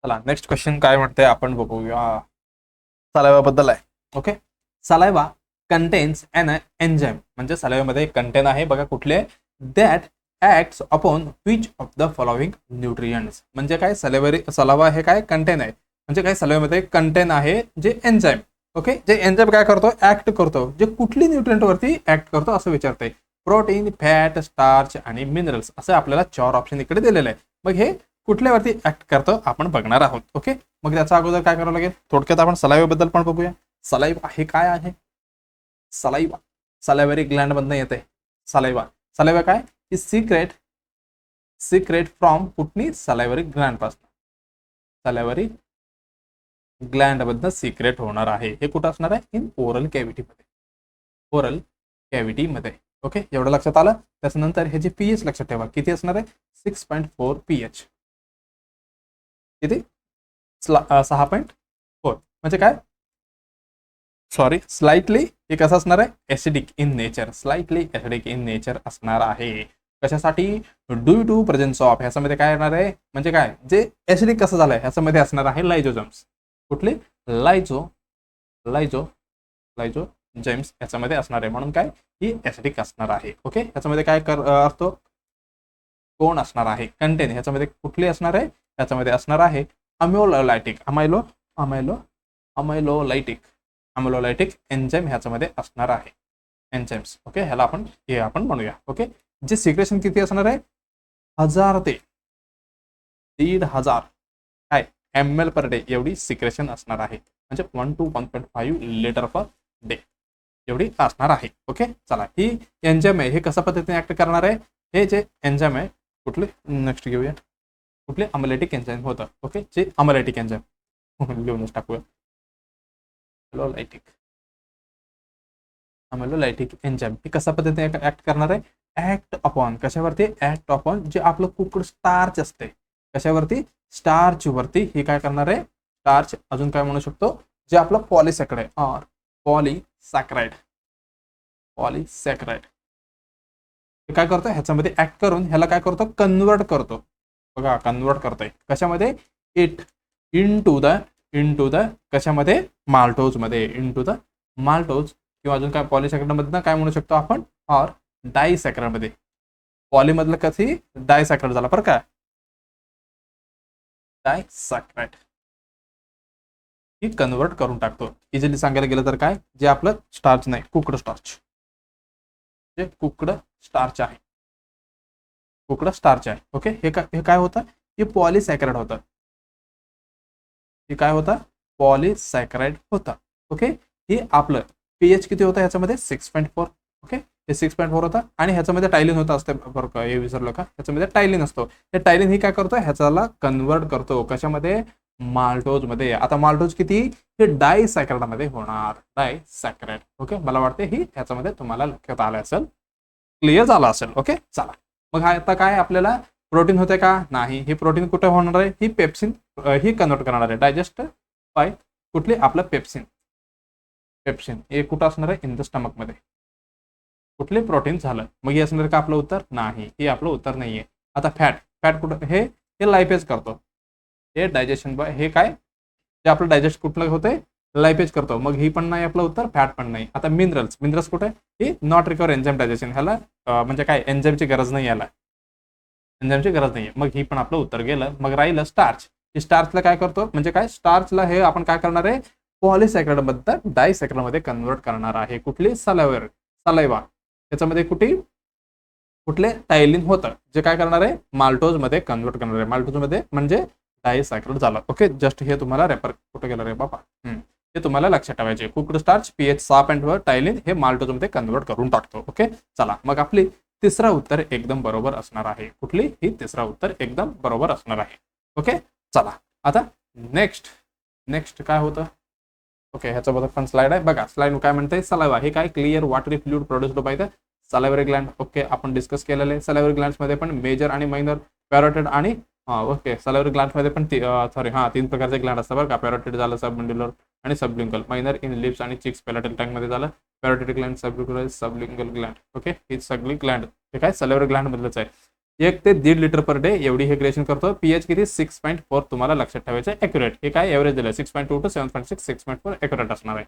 S1: चला, नेक्स्ट क्वेश्चन काय म्हणते आपण बघूया. सलाइवा बद्दल आहे. Okay, saliva contains an enzyme, म्हणजे सलाइवामध्ये कंटेन आहे बघा कुठले, that acts upon which of the following nutrients. म्हणजे काय, सलावा हे काय कंटेन आहे, म्हणजे काय सलाइवामध्ये कंटेन आहे जे एन्झाइम. ओके, जे एन्झाइम काय करतो, ऍक्ट करतो, जे कुठली न्यूट्रियंट वरती ऍक्ट करतो असं विचारतंय. प्रोटीन, फॅट, स्टार्च आणि मिनरल्स असं आपल्याला 4 ऑप्शन इकडे दिलेले आहे. मग हे कुठल्यावरती ऍक्ट करतं आपण बघणार आहोत. ओके, मग त्याच्या अगोदर काय करावं लागेल, थोडक्यात आपण सलाइवा बद्दल पण बघूया. सलाइवा हे काय आहे, सलाइवा सलाइवरी ग्लँड मधून येते. सलाइवा काय, ही सिक्रेट फ्रॉम कुठली, सलाइवरी ग्लँड पासून, सलाइवरी ग्लँड मधनं सिक्रेट होणार आहे. हे कुठं असणार आहे, इन ओरल कॅव्हिटी मध्ये. ओके, एवढं लक्षात आलं. त्याच्यानंतर हे जे pH लक्षात ठेवा, किती असणार आहे, 6.4 pH. किती, 6.4. म्हणजे काय, सॉरी, स्लाइटली हे कसं असणार आहे, ऍसिडिक इन नेचर असणार आहे. कशासाठी, ड्यू टू प्रेझेन्स ऑफ, ह्याच्यामध्ये काय येणार आहे, म्हणजे काय, जे ऍसिडिक कसं झालंय ह्याच्यामध्ये असणार आहे लायझोजम्स. कुठले, लायझोजेम्स ह्याच्यामध्ये असणार आहे, म्हणून काय ही ऍसिडिक असणार आहे. ओके, ह्याच्यामध्ये काय असतो, कोण असणार आहे, कंटेन ह्याच्यामध्ये कुठली असणार आहे, ह्याच्यामध्ये असणार आहे अमायलोलायटिक एन्झाइम ह्याच्यामध्ये असणार आहे, एन्झाइम्स. ओके, ह्याला आपण म्हणूया. ओके, जे सिक्रेशन किती असणार आहे, 1000 ते 1500 काय ml पर डे एवढी सिक्रेशन असणार आहे, म्हणजे 1 to 1.5 लिटर पर डे एवढी असणार आहे. ओके, चला, ही एन्झाइम आहे, हे कशा पद्धतीने ऍक्ट करणार आहे, हे जे एन्झाइम आहे कुठले, नेक्स्ट घेऊया, कुठले अमलेटिक एन्झाइम होतं. ओके, जे अमलेटिक एन्झाइम लिहूनच टाकूया, अमलोलायटिक एन्झाइम हे कशा पद्धतीने ऍक्ट करणार आहे, ऍक्ट अपॉन कशावरती, ऍक्ट अपॉन जे आपलं कुकड स्टार्च असते, कशावरती, स्टार्च वरती. हे काय करणार आहे, स्टार्च, अजून काय म्हणू शकतो, जे आपलं पॉलिसॅकराइड ऑर पॉलिसॅकराइड हे काय करतो, ह्याच्यामध्ये ऍक्ट करून ह्याला काय करतो, कन्वर्ट करतो. बघा, कन्वर्ट करतोय कशामध्ये, इट इनटू द कशामध्ये, माल्टोज मध्ये, इनटू द माल्टोज, किंवा अजून काय पॉलिसॅकराइड मधनं काय म्हणू शकतो आपण, ऑर डायसॅकराइड मध्ये. पॉली मधलं कधी डायसॅकराइड झाला बरं का, डायसॅकराइड ही कन्वर्ट करून टाकतो. इझिली सांगायला गेलं तर काय, जे आपलं स्टार्च नाही, कुकड स्टार्च, जे कुकड स्टार्च आहे. ओके, हे काय होतं, हे पॉलिसॅकराइड होतं. हे काय होतं, पॉलिसॅकराइड होतं. ओके, हे आपलं pH किती होतं ह्याच्यामध्ये, 6.4. ओके, हे 6.4 होता, आणि ह्याच्यामध्ये टायलिन होतं असते बरं का, हे विसरलो का, ह्याच्यामध्ये टायलिन असतो. हे टायलिन ही काय करतो, ह्याच्याला कन्वर्ट करतो कशामध्ये, माल्टोज मध्ये. आता माल्टोज किती, हे डायसॅकराइड मध्ये होणार, डायसॅकराइड. ओके, मला वाटते ही ह्याच्यामध्ये तुम्हाला लक्षात आलं असेल, क्लिअर झालं असेल. ओके, चला, मग हा आता काय आपल्याला प्रोटीन होते का, नाही. हे प्रोटीन कुठे होणार आहे, ही पेप्सिन ही कन्वर्ट करणार आहे, डायजेस्ट बाय कुठली, आपलं पेप्सिन हे कुठं असणार आहे, इन द स्टमक मध्ये. कुठले प्रोटीन झालं, मग हे असणार का आपलं उत्तर, नाही, हे आपलं उत्तर नाहीये. आता फॅट कुठं, हे लायपेज करतो, हे डायजेशन बाय, हे काय, जे आपलं डायजेस्ट कुठलं होते, लायपेज करतो, मग ही पण नाही आपलं उत्तर, फॅट पण नाही. आता मिनरल्स कुठे, ही नॉट रिकवर एन्झाइम डायजेशन, ह्याला म्हणजे काय, एन्झाइमची गरज नाही, याला एन्झाइमची गरज नाहीये, मग ही पण आपलं उत्तर गेलं. मग राहिलं स्टार्च. स्टार्चला काय करतो, म्हणजे काय, स्टार्चला हे आपण काय करणार आहे, पॉलिसॅकराइड मधनं डायसॅकराइड मध्ये कन्वर्ट करणार आहे. कुठली, सलाइवा याच्यामध्ये कुठले टायलिन होतं, जे काय करणार आहे, माल्टोज मध्ये कन्वर्ट करणार आहे. माल्टोज मध्ये म्हणजे डायसॅकराइड झालं. ओके, जस्ट हे तुम्हाला रेफर कुठे गेलं रे बाबा, हे तुम्हाला लक्षात ठेवायचे. कुकड स्टार्च pH 6.4 टायलिन हे माल्टोज मध्ये कन्वर्ट करून टाकतो. ओके, चला, मग आपली तिसरा उत्तर एकदम बरोबर असणार आहे. कुठली, ही तिसरा उत्तर एकदम बरोबर असणार आहे. ओके, चला, आता नेक्स्ट काय होतं. ओके, ह्याच्याबद्दल पण स्लाइड आहे बघा. स्लाइड काय म्हणते, सलाइवा हे काय, clear watery fluid produced by the salivary gland okay आपण डिस्कस केलेलं आहे. सलायव्हरी ग्लँड्समध्ये पण मेजर आणि मायनर, पॅरोटिड आणि ओके सलायव्हरी ग्लँड्समध्ये पण सॉरी 3 प्रकारचे ग्लँड असतात बरं का. पॅरोटिड झालं, सबमंड्युलर आणि सबलिंगल. मायनर इन लिप्स आणि चिक्स पॅलेटल टँगमध्ये झालं. Parotid Gland, sublingual Gland okay. ही सगळी ग्लँड हे काय सलायव्हरी ग्लँड मधलंच आहे. 1 ते 1.5 लिटर पर डे एवढी हे क्रिएशन करतो. पीएच किती 6.4 तुम्हाला लक्षात ठेवायचं ॲक्युरेट. हे काय एव्हरेज दिलं 6.2 to 7.6 6.4 ॲक्युरेट असणार आहे.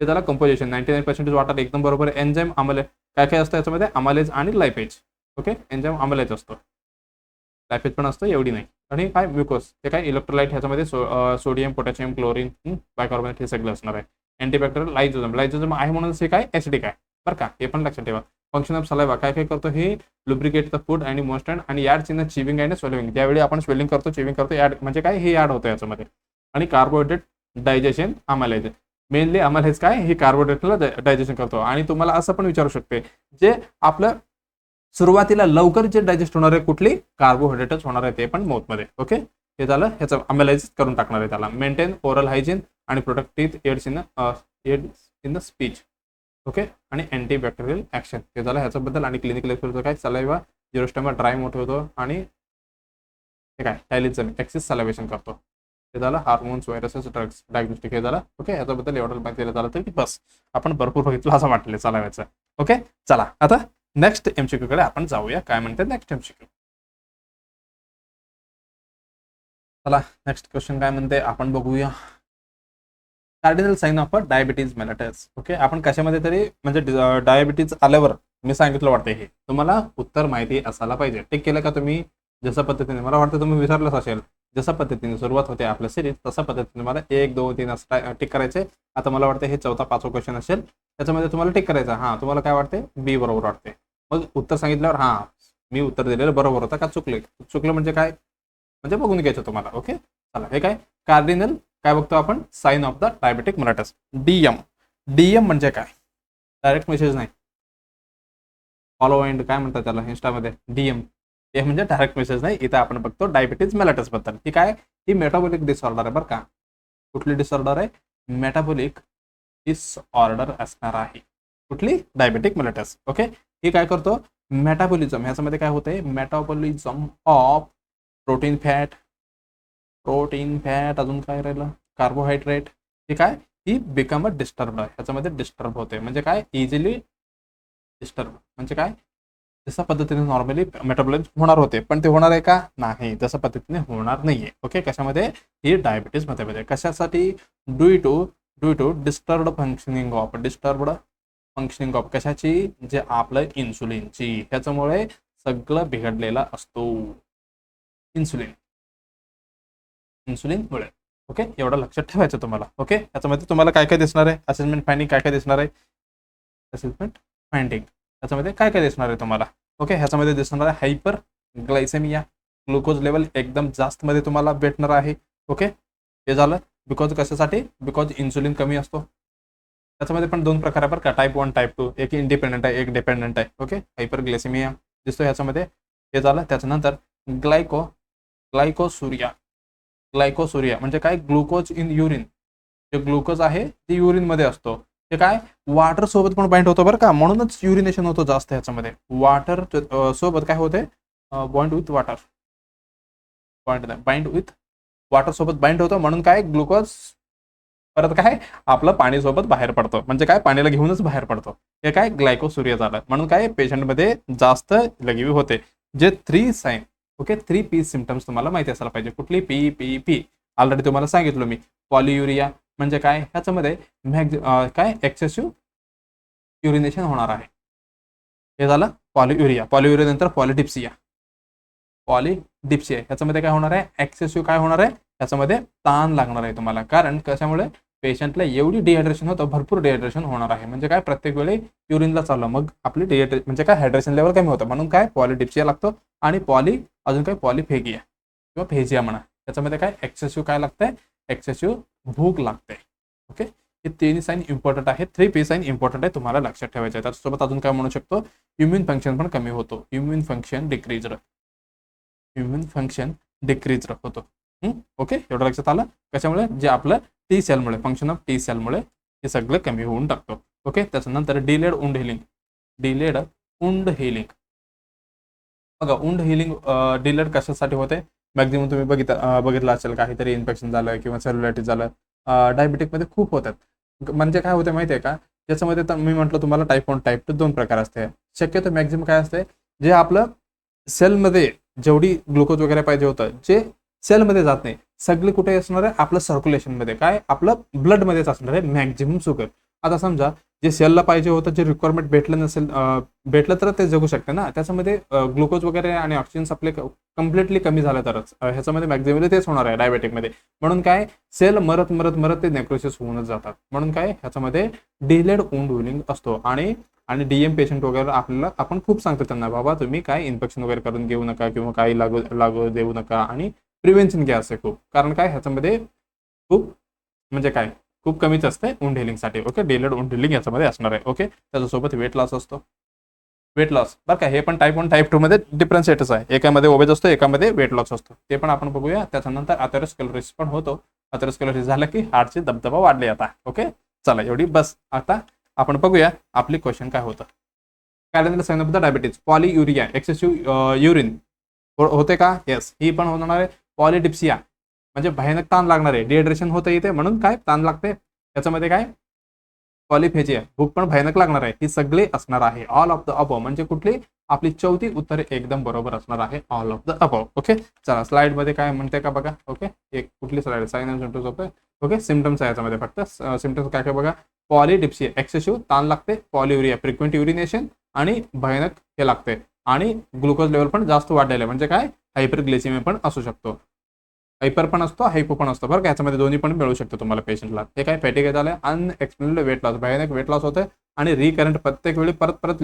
S1: ते त्याला कंपोजिशन 99% वाटर एकदम बरोबर आहे. एन्झाईम आम्हाला काय काय असतं याच्यामध्ये अमालेज आणि लायपेज ओके. एन्झाईम अमालेज असतो, लायपेज पण असतं एवढी नाही. आणि काय म्युकोस ते काय इलेक्ट्रोलाइट ह्याच्यामध्ये सोडियम, पोटॅशियम, क्लोरीन, बायकार्बोनेट हे सगळं असणार आहे. अँटीबॅक्टेरियल लायझोझम आहे म्हणून हे काय ऍसिडिक आहे बरं का. हे पण लक्षात ठेवा. फंक्शन ऑफ सलायवा काय काय करतो हे लुब्रिकेट द फूड आणि मोस्टंड आणि ads in chewing and swelling. ज्यावेळी आपण स्वेलिंग करतो, चिविंग करतो, ॲड म्हणजे काय हे ॲड होतं याच्यामध्ये. आणि कार्बोहायड्रेट डायजेशन आम्हाला मेनली आम्हाला हेच काय हे कार्बोहायड्रेटला डायजेशन करतो. आणि तुम्हाला असं पण विचारू शकते जे आपलं सुरुवातीला लवकर जे डायजेस्ट होणार आहे कुठली कार्बोहायड्रेटच होणार आहे ते पण माउथमध्ये ओके. हे झालं ह्याचं अमेलाइज करून टाकणार आहे त्याला. मेंटेन ओरल हायजीन आणि protect teeth, aids in the speech okay. आणि अँटीबॅक्टेरियल ऍक्शन हे झालं ह्याच्याबद्दल. आणि क्लिनिकल एक्सपिरियन्स काय सलायवा जिरोस्टोमा ड्राय मोठे होतो आणि हे काय टायलिझम एक्सिस सलायवेशन करतो. हे झालं हार्मोन्स, व्हायरसेस, ड्रग्स डायग्नोस्टिक हे झालं ओके. ह्याच्याबद्दल एवढं माहिती दिलं झालं तर की बस आपण भरपूर बघितलं असं वाटलं सलायव्याचं ओके. चला आता नेक्स्ट एमसीक्यू कडे आपण जाऊया. काय म्हणते नेक्स्ट एमसीक्यू. चला नेक्स्ट क्वेश्चन काय म्हणते आपण बघूया. Cardinal sign of diabetes mellitus okay. आपण कशामध्ये तरी म्हणजे डायबिटीज आल्यावर मी सांगितलं वाटतं हे तुम्हाला उत्तर माहिती असायला पाहिजे. टिक केलं का तुम्ही. जसं पद्धतीने मला वाटतं तुम्ही विसरलंच असेल. जसं पद्धतीने सुरुवात होते आपल्या सिरीज तसं पद्धतीने मला 1 2 3 असं टिक करायचे. आता मला वाटतं हे 4था 5वा क्वेश्चन असेल त्याच्यामध्ये तुम्हाला टिक करायचं. तुम्हाला काय वाटते बी बरोबर वाटते. मग उत्तर सांगितल्यावर मी उत्तर दिलेलं बरोबर होतं का चुकलं म्हणजे काय म्हणजे बघून घ्यायचं तुम्हाला ओके. चला हे काय कार्डिनल काय बघतो आपण sign of the diabetic mellitus. DM म्हणजे काय डायरेक्ट मेसेज नाही. फॉलो एंड काय म्हणतात त्याला इंस्टामध्ये डीएम. हे म्हणजे डायरेक्ट मेसेज नाही. इथं आपण बघतो डायबिटीज मेलिटस बद्दल. ही काय ही मेटाबॉलिक डिसऑर्डर आहे बरं का. कुठली डिसऑर्डर आहे मेटाबॉलिक डिसऑर्डर असणार आहे. कुठली डायबेटिक मेलिटस ओके. हे काय करतो मेटाबॉलिझम ह्याच्यामध्ये काय होतंय मेटाबॉलिझम ऑफ प्रोटीन फॅट अजून काय राहिलं कार्बोहायड्रेट. हे काय ही बिकम अ डिस्टर्ब ह्याच्यामध्ये डिस्टर्ब होते. म्हणजे काय इझिली डिस्टर्ब म्हणजे काय जसं पद्धतीने नॉर्मली मेटाबॉलिझम होणार होते पण ते होणार आहे का नाही तसं पद्धतीने होणार नाहीये ओके. कशामध्ये ही डायबिटीज मध्ये कशासाठी due to disturbed functioning of कशाची जे आपलं इन्सुलिनची. ह्याच्यामुळे सगळं बिघडलेला असतो इन्सुलिनमुळे ओके. एवढं लक्षात ठेवायचं तुम्हाला ओके. याच्यामध्ये तुम्हाला काय काय दिसणार आहे असेसमेंट फाइंडिंग काय काय दिसणार आहे असेसमेंट फाइंडिंग याच्यामध्ये काय काय दिसणार आहे तुम्हाला ओके. ह्याच्यामध्ये दिसणार आहे हायपर ग्लायसेमिया ग्लुकोज लेवल एकदम जास्त मध्ये तुम्हाला भेटणार आहे ओके. हे झालं बिकॉज कशासाठी बिकॉज इन्सुलिन कमी असतो. त्याच्यामध्ये पण 2 प्रकार आहे बरं का टाईप 1 टाईप 2. एक इंडिपेंडंट आहे एक डिपेंडंट आहे ओके. हायपर ग्लायसेमिया दिसतो ह्याच्यामध्ये. हे झालं त्याच्यानंतर ग्लायकोसुरिया म्हणजे काय ग्लुकोज इन युरिन. जे ग्लुकोज आहे ते युरिन मध्ये असतो. ते काय वॉटर सोबत पण बाइंड होतो बरं का. म्हणूनच युरिनेशन होतो जास्त ह्याच्यामध्ये. वॉटर सोबत काय होते बाइंड विथ वॉटर सोबत बाइंड होतो म्हणून काय ग्लुकोज परत काय आपलं पाणी सोबत बाहेर पडतो. म्हणजे काय पाण्याला घेऊनच बाहेर पडतो. हे काय ग्लायकोसुरिया झालं म्हणून काय पेशंटमध्ये जास्त लगीवी होते. जे 3 साइन ओके 3 पी सिम्पटम्स तुम्हाला माहिती असायला पाहिजे. कुठली पी ऑलरेडी तुम्हाला सांगितलं मी. पॉलियुरिया म्हणजे काय ह्याच्यामध्ये काय एक्सेसिव्ह युरिनेशन होणार आहे. हे झालं पॉलियुरिया नंतर पॉलिडिप्सिया ह्याच्यामध्ये काय होणार आहे एक्सेसिव्ह काय होणार आहे ह्याच्यामध्ये ताण लागणार आहे तुम्हाला. कारण कशामुळे पेशंटला एवढी डिहायड्रेशन होतं भरपूर डिहायड्रेशन होणार आहे. म्हणजे काय प्रत्येक वेळी युरिनला चाललं मग आपली डिहायड्रेशन म्हणजे काय हायड्रेशन लेवल कमी होतं म्हणून काय पॉलिडिप्सिया लागतो. आणि अजून काय पॉलिफेगिया किंवा फेजिया म्हणा. त्याच्यामध्ये काय एक्सेसिव्ह काय लागतंय एक्सेसिव्ह भूक लागते ओके. हे 3 साइन इम्पॉर्टंट आहे. 3 पी साइन इम्पॉर्टंट आहे तुम्हाला लक्षात ठेवायचं आहे. त्याच्यासोबत अजून काय म्हणू शकतो इम्युन फंक्शन पण कमी होतो. इम्युन फंक्शन डिक्रीज होतो ओके. एवढं लक्षात आलं. कशामुळे जे आपलं टी सेलमुळे फंक्शन ऑफ टी सेलमुळे हे सगळं कमी होऊन टाकतो ओके. त्याच्यानंतर डिलेड वुंड उंड हिलिंग. बघा उंड हिलिंग डिलेड कशासाठी होते? मॅक्झिमम तुम्ही बघितलं असेल, काहीतरी इन्फेक्शन झालं किंवा सेल्युलायटिस झालं, डायबिटिकमध्ये खूप होतात. म्हणजे काय होते माहिती आहे का, त्याच्यामध्ये तर मी म्हटलं तुम्हाला टाईप 1 टाईप 2 दोन प्रकार असते. शक्यतो मॅक्झिमम काय असते, जे आपलं सेलमध्ये जेवढी ग्लुकोज वगैरे पाहिजे होतं, जे सेलमध्ये जात नाही, सगळे कुठे असणार आहे? आपलं सर्क्युलेशनमध्ये, काय आपलं ब्लडमध्येच असणार आहे मॅक्झिमम शुगर. आता समजा जे सेलला पाहिजे होतं, जे रिक्वायरमेंट भेटलं नसेल, भेटलं तर ते जगू शकते ना, त्याच्यामध्ये ग्लुकोज वगैरे आणि ऑक्सिजन सप्लाय कम्प्लिटली कमी झालं तरच ह्याच्यामध्ये मॅक्झिमम तेच होणार आहे डायबेटिकमध्ये. म्हणून काय, सेल मरत मरत मरत ते नेक्रोसिस होऊनच जातात. म्हणून काय, ह्याच्यामध्ये डिलेड वुंड हिलिंग असतो. आणि आणि डीएम पेशंट वगैरे आपल्याला आपण खूप सांगतो त्यांना, बाबा तुम्ही काय इन्फेक्शन वगैरे करून घेऊ नका किंवा काही लागू देऊ नका, आणि प्रिव्हेन्शन घ्या असे खूप. कारण काय, ह्याच्यामध्ये खूप म्हणजे काय, खूप कमीच असते वुंड हिलिंगसाठी. ओके, डिलेड वुंड हिलिंग याच्यामध्ये असणार आहे. ओके, त्याच्यासोबत वेट लॉस असतो. वेट लॉस बरं का, हे पण टाईप 1 टाईप 2 मध्ये डिफरन्शिएटच आहे. एकामध्ये ओबेज असतो, एकामध्ये वेट लॉस असतो. ते पण आपण बघूया. त्याच्यानंतर अथेरोस्क्लेरोसिस पण होतो. अथेरोस्क्लेरोसिस झालं की हार्टची दबदबा वाढली आता. ओके, चला एवढी बस. आता आपण बघूया आपली क्वेश्चन काय होतं. काय sign of the diabetes? Polyuria, excessive urine होते का? येस, ही पण होणार आहे. पॉलिडिप्सिया म्हणजे भयानक ताण लागणार आहे, डिहायड्रेशन होतं इथे, म्हणून काय ताण लागते. त्याच्यामध्ये काय, पॉलिफेजिया, भूक पण भयानक लागणार आहे. ही सगळी असणार आहे. ऑल ऑफ द अबव म्हणजे कुठली? आपली 34 उत्तरे एकदम बरोबर असणार आहे. All of the above. Okay, चला स्लाइड मध्ये काय म्हणते का बघा. ओके, एक कुठली स्लाइड? साइन अँड सिम्पटम्स होते. ओके, सिम्पटम्स आहे याच्यामध्ये, फक्त सिम्पटम्स काय काय बघा. पॉलिडिप्सिया, एक्सेसिव्ह ताण लागते. पॉलियुरिया, फ्रिक्वेंट युरिनेशन, आणि भयानक हे लागते. आणि ग्लुकोज लेवल पण जास्त वाढलेलं आहे, म्हणजे काय, हायपरग्लिसेमिया पण असू शकतो. हायपर पण असतो, हायपो पण असतो बरं का, याच्यामध्ये दोन्ही पण मिळू शकतो तुम्हाला पेशंटला. हे काय, फॅटिग झालं, अनएक्सप्लेन्ड वेट लॉस, भयानक वेट लॉस होतं, आणि रिकरंट प्रत्येक वेळी परत परत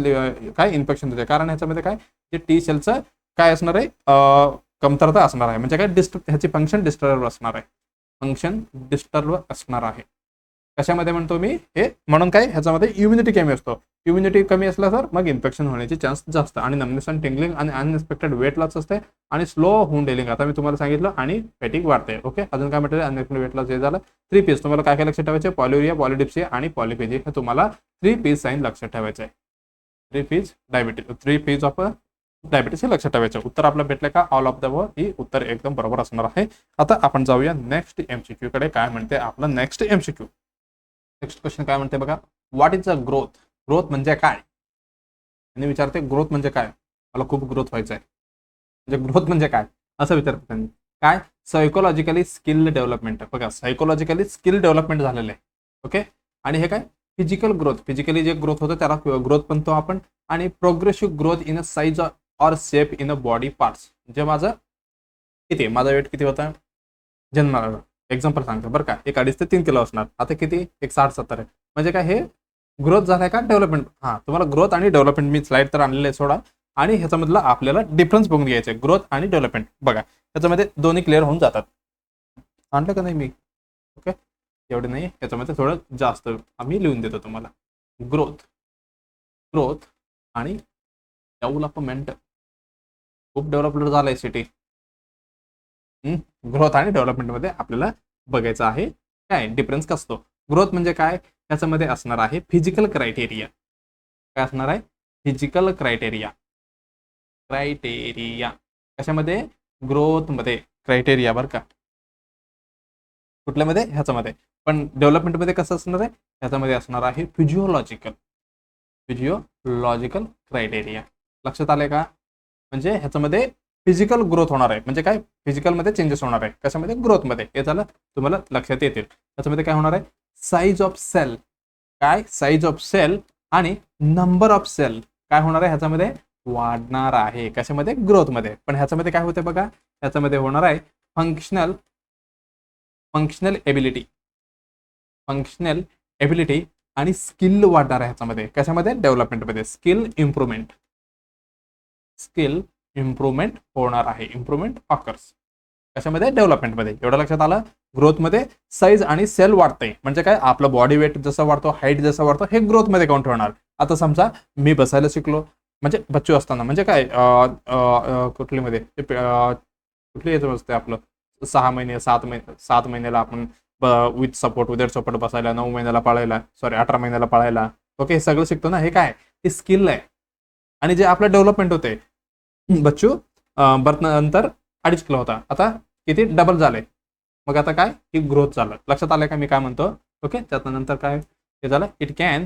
S1: काय इन्फेक्शन होते. कारण ह्याच्यामध्ये काय, जे टी सेलचं काय असणार आहे, कमतरता असणार आहे. म्हणजे काय, ह्याची फंक्शन डिस्टर्ब असणार आहे. फंक्शन डिस्टर्ब असणार आहे. कशामध्ये म्हणतो मी हे? म्हणून काय, ह्याच्यामध्ये इम्युनिटी कमी असतो. इम्युनिटी कमी असला तर मग इन्फेक्शन होण्याचे चान्स जास्त. आणि नमनेस अँड टिंगलिंग आणि अनएक्सपेक्टेड वेट लॉस असते, आणि स्लो होऊन डेलिंग, आता मी तुम्हाला सांगितलं, आणि फॅटिग वाढते. ओके, अजून काय म्हटलं? अनएक्सपेक्टेड वेट लॉस हे झालं. 3 पीस तुम्हाला काय काय लक्षात ठेवायचे? पॉलियुरिया, पॉलिडिप्सिया आणि पॉलिफेजिया, हे तुम्हाला 3 पीस साईन लक्षात ठेवायचे आहे. 3 पीस ऑफ डायबिटीस हे लक्षात ठेवायचं. उत्तर आपलं भेटलं का? ऑल ऑफ द व ही उत्तर एकदम बरोबर असणार आहे. आता आपण जाऊया नेक्स्ट एमसीक्यू कडे. काय म्हणते आपलं नेक्स्ट एमसीक्यू? नेक्स्ट क्वेश्चन काय म्हणते बघा. What is a growth? Growth म्हणजे काय? आणि विचारते ग्रोथ म्हणजे काय, मला खूप ग्रोथ व्हायचं आहे, म्हणजे ग्रोथ म्हणजे काय असं विचारते त्यांनी. काय? Psychologically skill development. बघा, सायकोलॉजिकली स्किल डेव्हलपमेंट झालेलं आहे. ओके, आणि हे काय, फिजिकल ग्रोथ, फिजिकली जे ग्रोथ होतं त्याला ग्रोथ म्हणतो आपण. आणि progressive growth in a size or shape in a body parts. म्हणजे माझं किती, माझा वेट किती होता जन्माला, एक्झाम्पल सांगतो बरं का, 1.5 ते 3 किलो असणार, आता किती, 60-70 आहे. म्हणजे काय, हे ग्रोथ झालाय का डेव्हलपमेंट? हा, तुम्हाला ग्रोथ आणि डेव्हलपमेंट मी स्लाइड तर आणलेले आहे सोडा, आणि ह्याच्यामधला आपल्याला डिफरन्स बघून घ्यायचा आहे, ग्रोथ आणि डेव्हलपमेंट. बघा, ह्याच्यामध्ये दोन्ही क्लिअर होऊन जातात. आणलं का नाही मी? ओके, एवढे नाही, ह्याच्यामध्ये थोडं जास्त आम्ही लिहून देतो तुम्हाला. ग्रोथ, ग्रोथ आणि डेव्हलपमेंट. खूप डेव्हलपमेंट झालंय सिटी. ग्रोथ आणि डेव्हलपमेंटमध्ये आपल्याला बघायचं आहे काय डिफरन्स कसतो. ग्रोथ म्हणजे काय, त्याच्यामध्ये असणार आहे फिजिकल क्रायटेरिया. काय असणार आहे? Physical criteria. क्रायटेरिया कशामध्ये? ग्रोथमध्ये क्रायटेरिया बरं का, कुठल्यामध्ये? ह्याच्यामध्ये. पण डेव्हलपमेंटमध्ये कसं असणार आहे? ह्याच्यामध्ये असणार आहे फिजिओलॉजिकल. Physiological criteria. लक्षात आले का? म्हणजे ह्याच्यामध्ये फिजिकल ग्रोथ होणार आहे, म्हणजे काय, फिजिकलमध्ये चेंजेस होणार आहे. कशामध्ये? ग्रोथमध्ये. हे झालं, तुम्हाला लक्षात येतील. त्याच्यामध्ये काय होणार आहे? Size of cell. काय? साईज ऑफ सेल आणि नंबर ऑफ सेल काय होणार आहे ह्याच्यामध्ये? वाढणार आहे. कशामध्ये? ग्रोथमध्ये. पण ह्याच्यामध्ये काय होते बघा, ह्याच्यामध्ये होणार आहे फंक्शनल एबिलिटी. फंक्शनल एबिलिटी आणि स्किल वाढणार आहे ह्याच्यामध्ये. कशामध्ये? डेव्हलपमेंटमध्ये. Skill improvement. स्किल इम्प्रुव्हमेंट होणार आहे. इम्प्रुव्हमेंट ऑकर्स कशामध्ये? डेव्हलपमेंटमध्ये. एवढं लक्षात आलं. ग्रोथमध्ये साईज आणि सेल वाढते, म्हणजे काय, आपलं बॉडी वेट जसं वाढतो, हाईट जसं वाढतो, हे ग्रोथमध्ये काउंट होणार. आता समजा मी बसायला शिकलो, म्हणजे बच्चू असताना, म्हणजे काय, कुठलीमध्ये कुठली याचं असते आपलं 6 महिने 7 महिन्याला आपण विथ सपोर्ट विदाउट सपोर्ट बसायला, 9 महिन्याला पाळायला, सॉरी 18 महिन्याला पाळायला. ओके, हे सगळं शिकतो ना. हे काय, हे स्किल आहे. आणि जे आपलं डेव्हलपमेंट होते, बच्चू बर्थ नंतर 2.5 किलो होता, आता किती डबल झाले. मग आता काय, ही ग्रोथ झालं. लक्षात आलंय का मी काय म्हणतो. ओके, त्यानंतर काय हे झालं, इट कॅन,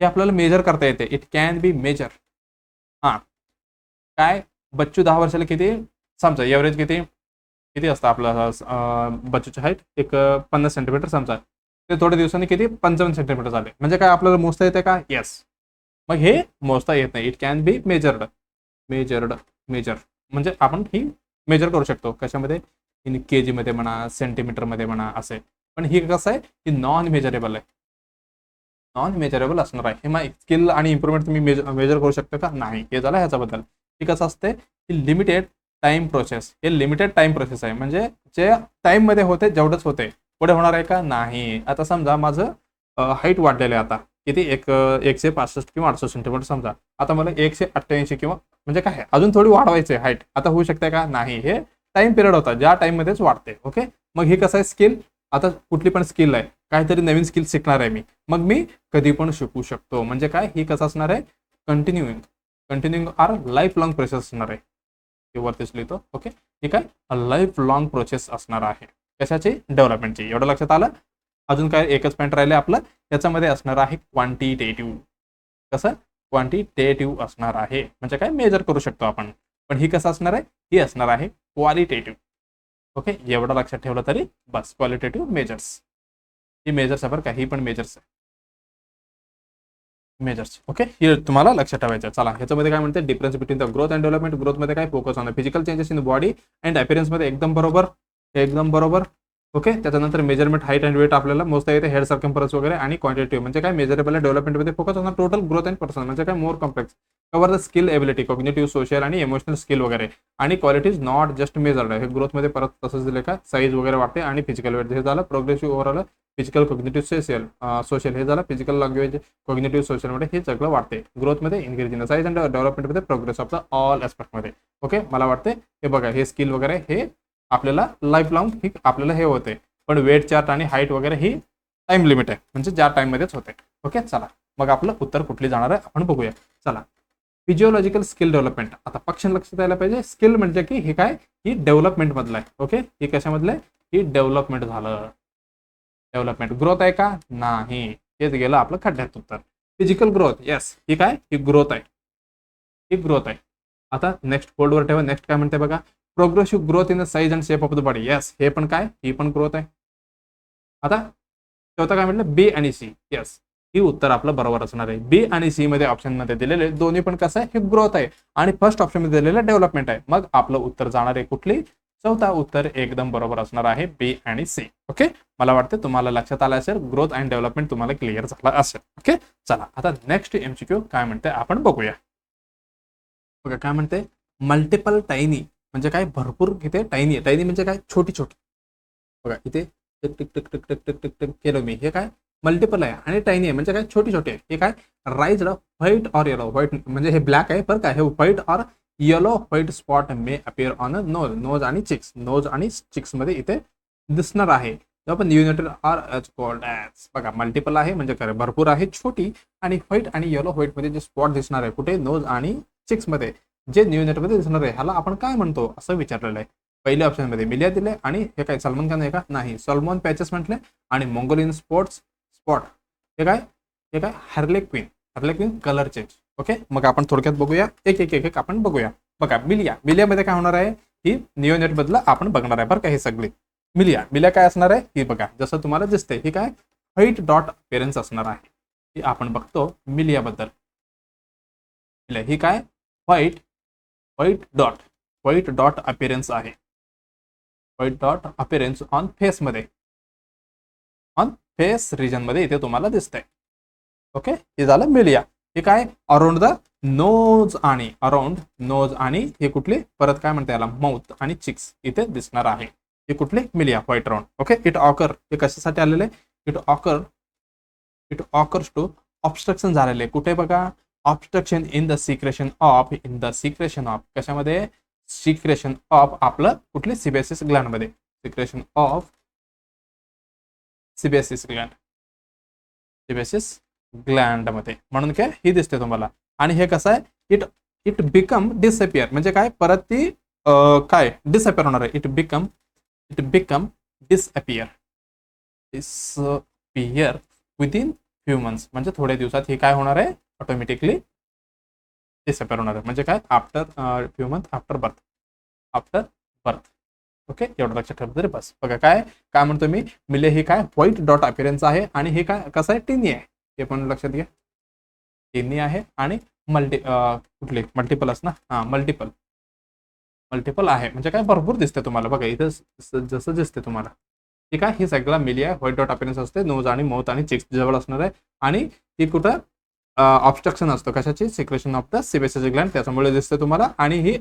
S1: हे आपल्याला मेजर करता येते. It can be measure. हां, काय बच्चू 10 वर्षाला किती, समजा एव्हरेज किती किती असतं आपलं बच्चूची हाईट, एक 50 सेंटीमीटर समजा. ते थोड्या दिवसांनी किती 55 सेंटीमीटर झाले. म्हणजे काय आपल्याला मोजता येते का, येस. मग हे मोजता येत नाही. It can be measured. Measure म्हणजे आपण ही मेजर करू शकतो कशामध्ये, इन केजी मध्ये म्हणा, सेंटीमीटर मध्ये म्हणा, असे. पण ही कसं आहे, ही नॉन मेजरेबल आहे. नॉन मेजरेबल असणार आहे. हे मग स्किल आणि इम्प्रुव्हमेंट तुम्ही मेजर करू शकता का, नाही. हे झालं ह्याच्याबद्दल. हे कसं असते, ही लिमिटेड टाइम प्रोसेस. हे लिमिटेड टाइम प्रोसेस आहे, म्हणजे जे टाइम मध्ये होते जेवढंच होते, पुढे होणार आहे का, नाही. आता समजा माझं हाईट वाढलेलं आहे आता किती, 165 किंवा 68 सेंटीमीटर समजा. आता मला 188 किंवा म्हणजे काय अजून थोडी वाढवायची आहे हाईट. आता होऊ शकते का, नाही. हे टाइम पिरियड होता, ज्या टाइम मध्येच वाढते. ओके, मग हे कसं आहे स्किल, आता कुठली पण स्किल आहे, काहीतरी नवीन स्किल शिकणार आहे मी, मग मी कधी पण शिकू शकतो. म्हणजे काय, ही कसं असणार आहे, कंटिन्युइंग आर लाईफ लॉंग प्रोसेस असणार आहे. हे वरतीच लिहितो. ओके, ठीक आहे, लाईफ लॉंग प्रोसेस असणार आहे कशाची, डेव्हलपमेंटची. एवढं लक्षात आलं. अजून काय एकच पॉईंट राहिले आपलं, याच्यामध्ये असणार आहे क्वांटिटेटिव्ह. कसं, क्वांटिटेटिव्ह असणार आहे, म्हणजे काय मेजर करू शकतो आपण. पण ही कसं असणार आहे, ही असणार आहे क्वालिटेटिव्ह. ओके, एवढं लक्षात ठेवलं तरी बस. क्वालिटेटिव्ह मेजर्स, ही मेजर्स आहे बरं का, ही पण मेजर्स आहे. मेजर्स. ओके, हे तुम्हाला लक्षात ठेवायचं. चला, ह्याच्यामध्ये काय म्हणते, difference between the growth and development. ग्रोथमध्ये काय focus on physical changes in body and अपीअरन्समध्ये एकदम बरोबर, एकदम बरोबर. ओके, त्याच्यानंतर मेजरमेंट हाईट अँड वेट आपल्याला मोजता येते, हेड सर्कम्फरन्स वगैरे. आणि क्वांटिटेटिव्ह म्हणजे काय, मेजरेबल डेव्हलपमेंटमध्ये focus on total growth and person, म्हणजे काय more complex. Cover the skill ability, cognitive, social आणि इमोशनल स्किल वगैरे. आणि क्वालिटीज नॉट जस्ट मेजर्ड. हे ग्रोथमध्ये परत तसंच दिले का, साईज वगैरे वाटते. आणि फिजिकल वेट हे झालं. Progressive overall physical, cognitive, social हे झालं. फिजिकल लँग्वेज, कॉग्निटिव्ह, सोशलमध्ये हे सगळं वाटते. ग्रोथमध्ये इन्क्रीज इन साईज अँड डेव्हलपमेंटमध्ये प्रोग्रेस ऑफ द ऑल ॲस्पेक्टमध्ये. ओके, मला वाटते हे बघा, हे स्किल वगैरे हे आपल्याला लाईफ लॉंग ही आपल्याला हे होते. पण वेट चार्ट आणि हाईट वगैरे ही टाइम लिमिट आहे, म्हणजे ज्या टाइममध्येच होते. ओके, चला मग आपलं उत्तर कुठली जाणार आहे आपण बघूया. चला, फिजिओलॉजिकल स्किल डेव्हलपमेंट. आता पक्षांना लक्षात यायला पाहिजे, स्किल म्हणजे की हे काय, ही डेव्हलपमेंट मधलं आहे. ओके, ही कशामधलं आहे, ही डेव्हलपमेंट झालं. डेव्हलपमेंट. ग्रोथ आहे का, नाही. हेच गेलं आपलं खड्ड्यात उत्तर. Physical growth, yes. ही काय, ही ग्रोथ आहे, ही ग्रोथ आहे. आता नेक्स्ट फोल्डवर ठेवा. नेक्स्ट काय म्हणते बघा, progressive growth in the size and shape of the body. Yes, हे पण काय, ही पण ग्रोथ आहे. आता चौथा काय म्हटलं, बी आणि सी. येस, ही उत्तर आपलं बरोबर असणार आहे. बी आणि सी मध्ये ऑप्शन मध्ये दिलेले दोन्ही पण कसं आहे, हे ग्रोथ आहे. आणि फर्स्ट ऑप्शन मध्ये दिलेलं डेव्हलपमेंट आहे. मग आपलं उत्तर जाणार आहे कुठली, चौथा उत्तर एकदम बरोबर असणार आहे, बी आणि सी. ओके, मला वाटतं तुम्हाला लक्षात आलं असेल, ग्रोथ अँड डेव्हलपमेंट तुम्हाला क्लिअर झाला असेल. ओके, चला आता नेक्स्ट एमसीक्यू काय म्हणते आपण बघूया. बघा काय म्हणते, मल्टिपल टायनी म्हणजे काय, भरपूर इथे टायनी. टायनी म्हणजे काय, छोटी छोटी. बघा इथे tick tick tick tick tick tick tick tick केलं मी. हे काय, मल्टिपल आहे आणि टायनी आहे, म्हणजे काय, छोटी छोटी आहे. हे काय, rice white or yellow. White म्हणजे हे ब्लॅक आहे, बरं काय, हे white or yellow white spot may appear on nose. Nose आणि चिक्स, नोज आणि चिक्स मध्ये इथे दिसणार आहे. पण united are as called as. बघा मल्टिपल आहे म्हणजे काय, भरपूर आहे, छोटी. आणि व्हाईट आणि येलो व्हाईट मध्ये जे स्पॉट दिसणार आहे कुठे, नोज आणि चिक्स मध्ये, जे न्यूनेट मध्ये दिसणार आहे, ह्याला आपण काय म्हणतो असं विचारलेलं आहे. पहिल्या ऑप्शन मध्ये मिलिया दिले. आणि हे काय, सलमान खान आहे का, नाही. सॉल्मॉन पॅचेस म्हटले. आणि मंगोलियन स्पॉट हे काय, हे काय, हार्लेक्विन कलर चेंज. ओके, मग आपण थोडक्यात बघूया, एक आपण बघूया. बघा मिलिया मध्ये काय होणार आहे, ही निओनेट बदला आपण बघणार आहे बरं का. हे सगळे मिलिया काय असणार आहे, ही बघा जसं तुम्हाला दिसते, ही काय, व्हाईट डॉट अपिअरन्स असणार आहे. ही आपण बघतो मिलिया बद्दल. ही काय, व्हाईट डॉट अपिअरन्स आहे. White dot appearance on face मध्ये, ऑन फेस रिजन मध्ये इथे तुम्हाला दिसतंय. ओके, हे झालं मिलिया. हे काय, अराउंड द नोज आणि हे कुठले, परत काय म्हणते याला, माउथ आणि चिक्स इथे दिसणार आहे. हे कुठले, Millia, white round. Okay, it occur, हे कशासाठी आलेले, इट ऑकर्स टू ऑब्स्ट्रक्शन झालेले. कुठे बघा, obstruction in the secretion of, कशामध्ये, सिक्रेशन ऑफ आपलं कुठले, सिबेसिस ग्लँड मध्ये. सिक्रेशन ऑफ सिबेसिस ग्लँड मध्ये, म्हणून काय ही दिसते तुम्हाला. आणि हे कसं आहे, इट इट बिकम डिसअपियर म्हणजे काय, परत ती काय डिसअपियर होणार आहे. It become disappear within few months म्हणजे थोड्या दिवसात हे काय होणार आहे, ऑटोमॅटिकली डिसअपियर होणार आहे. म्हणजे काय, after few month after birth. Okay, एवढं लक्षात ठेवलं तरी बस. बघा काय म्हणतो मी, मिले हे काय व्हाईट डॉट अपीअरन्स आहे आणि हे काय कसं आहे, टिनी आहे. हे पण लक्षात घ्या, टिनी आहे आणि कुठले मल्टिपल ना, हा मल्टिपल आहे म्हणजे काय भरपूर दिसते तुम्हाला. बघा इथं जसं दिसते तुम्हाला, ठीक आहे. ही सगळा मिली आहे, व्हाईट डॉट अपीअरन्स असते, नोज आणि माउथ आणि चिक्स जवळ असणार आहे. आणि ती कुठं ऑब्स्ट्रक्शन असतं कशाची, सिक्रेशन ऑफ द सिबेसिस ग्लँड, त्याच्यामुळे दिसते तुम्हाला. आणि ही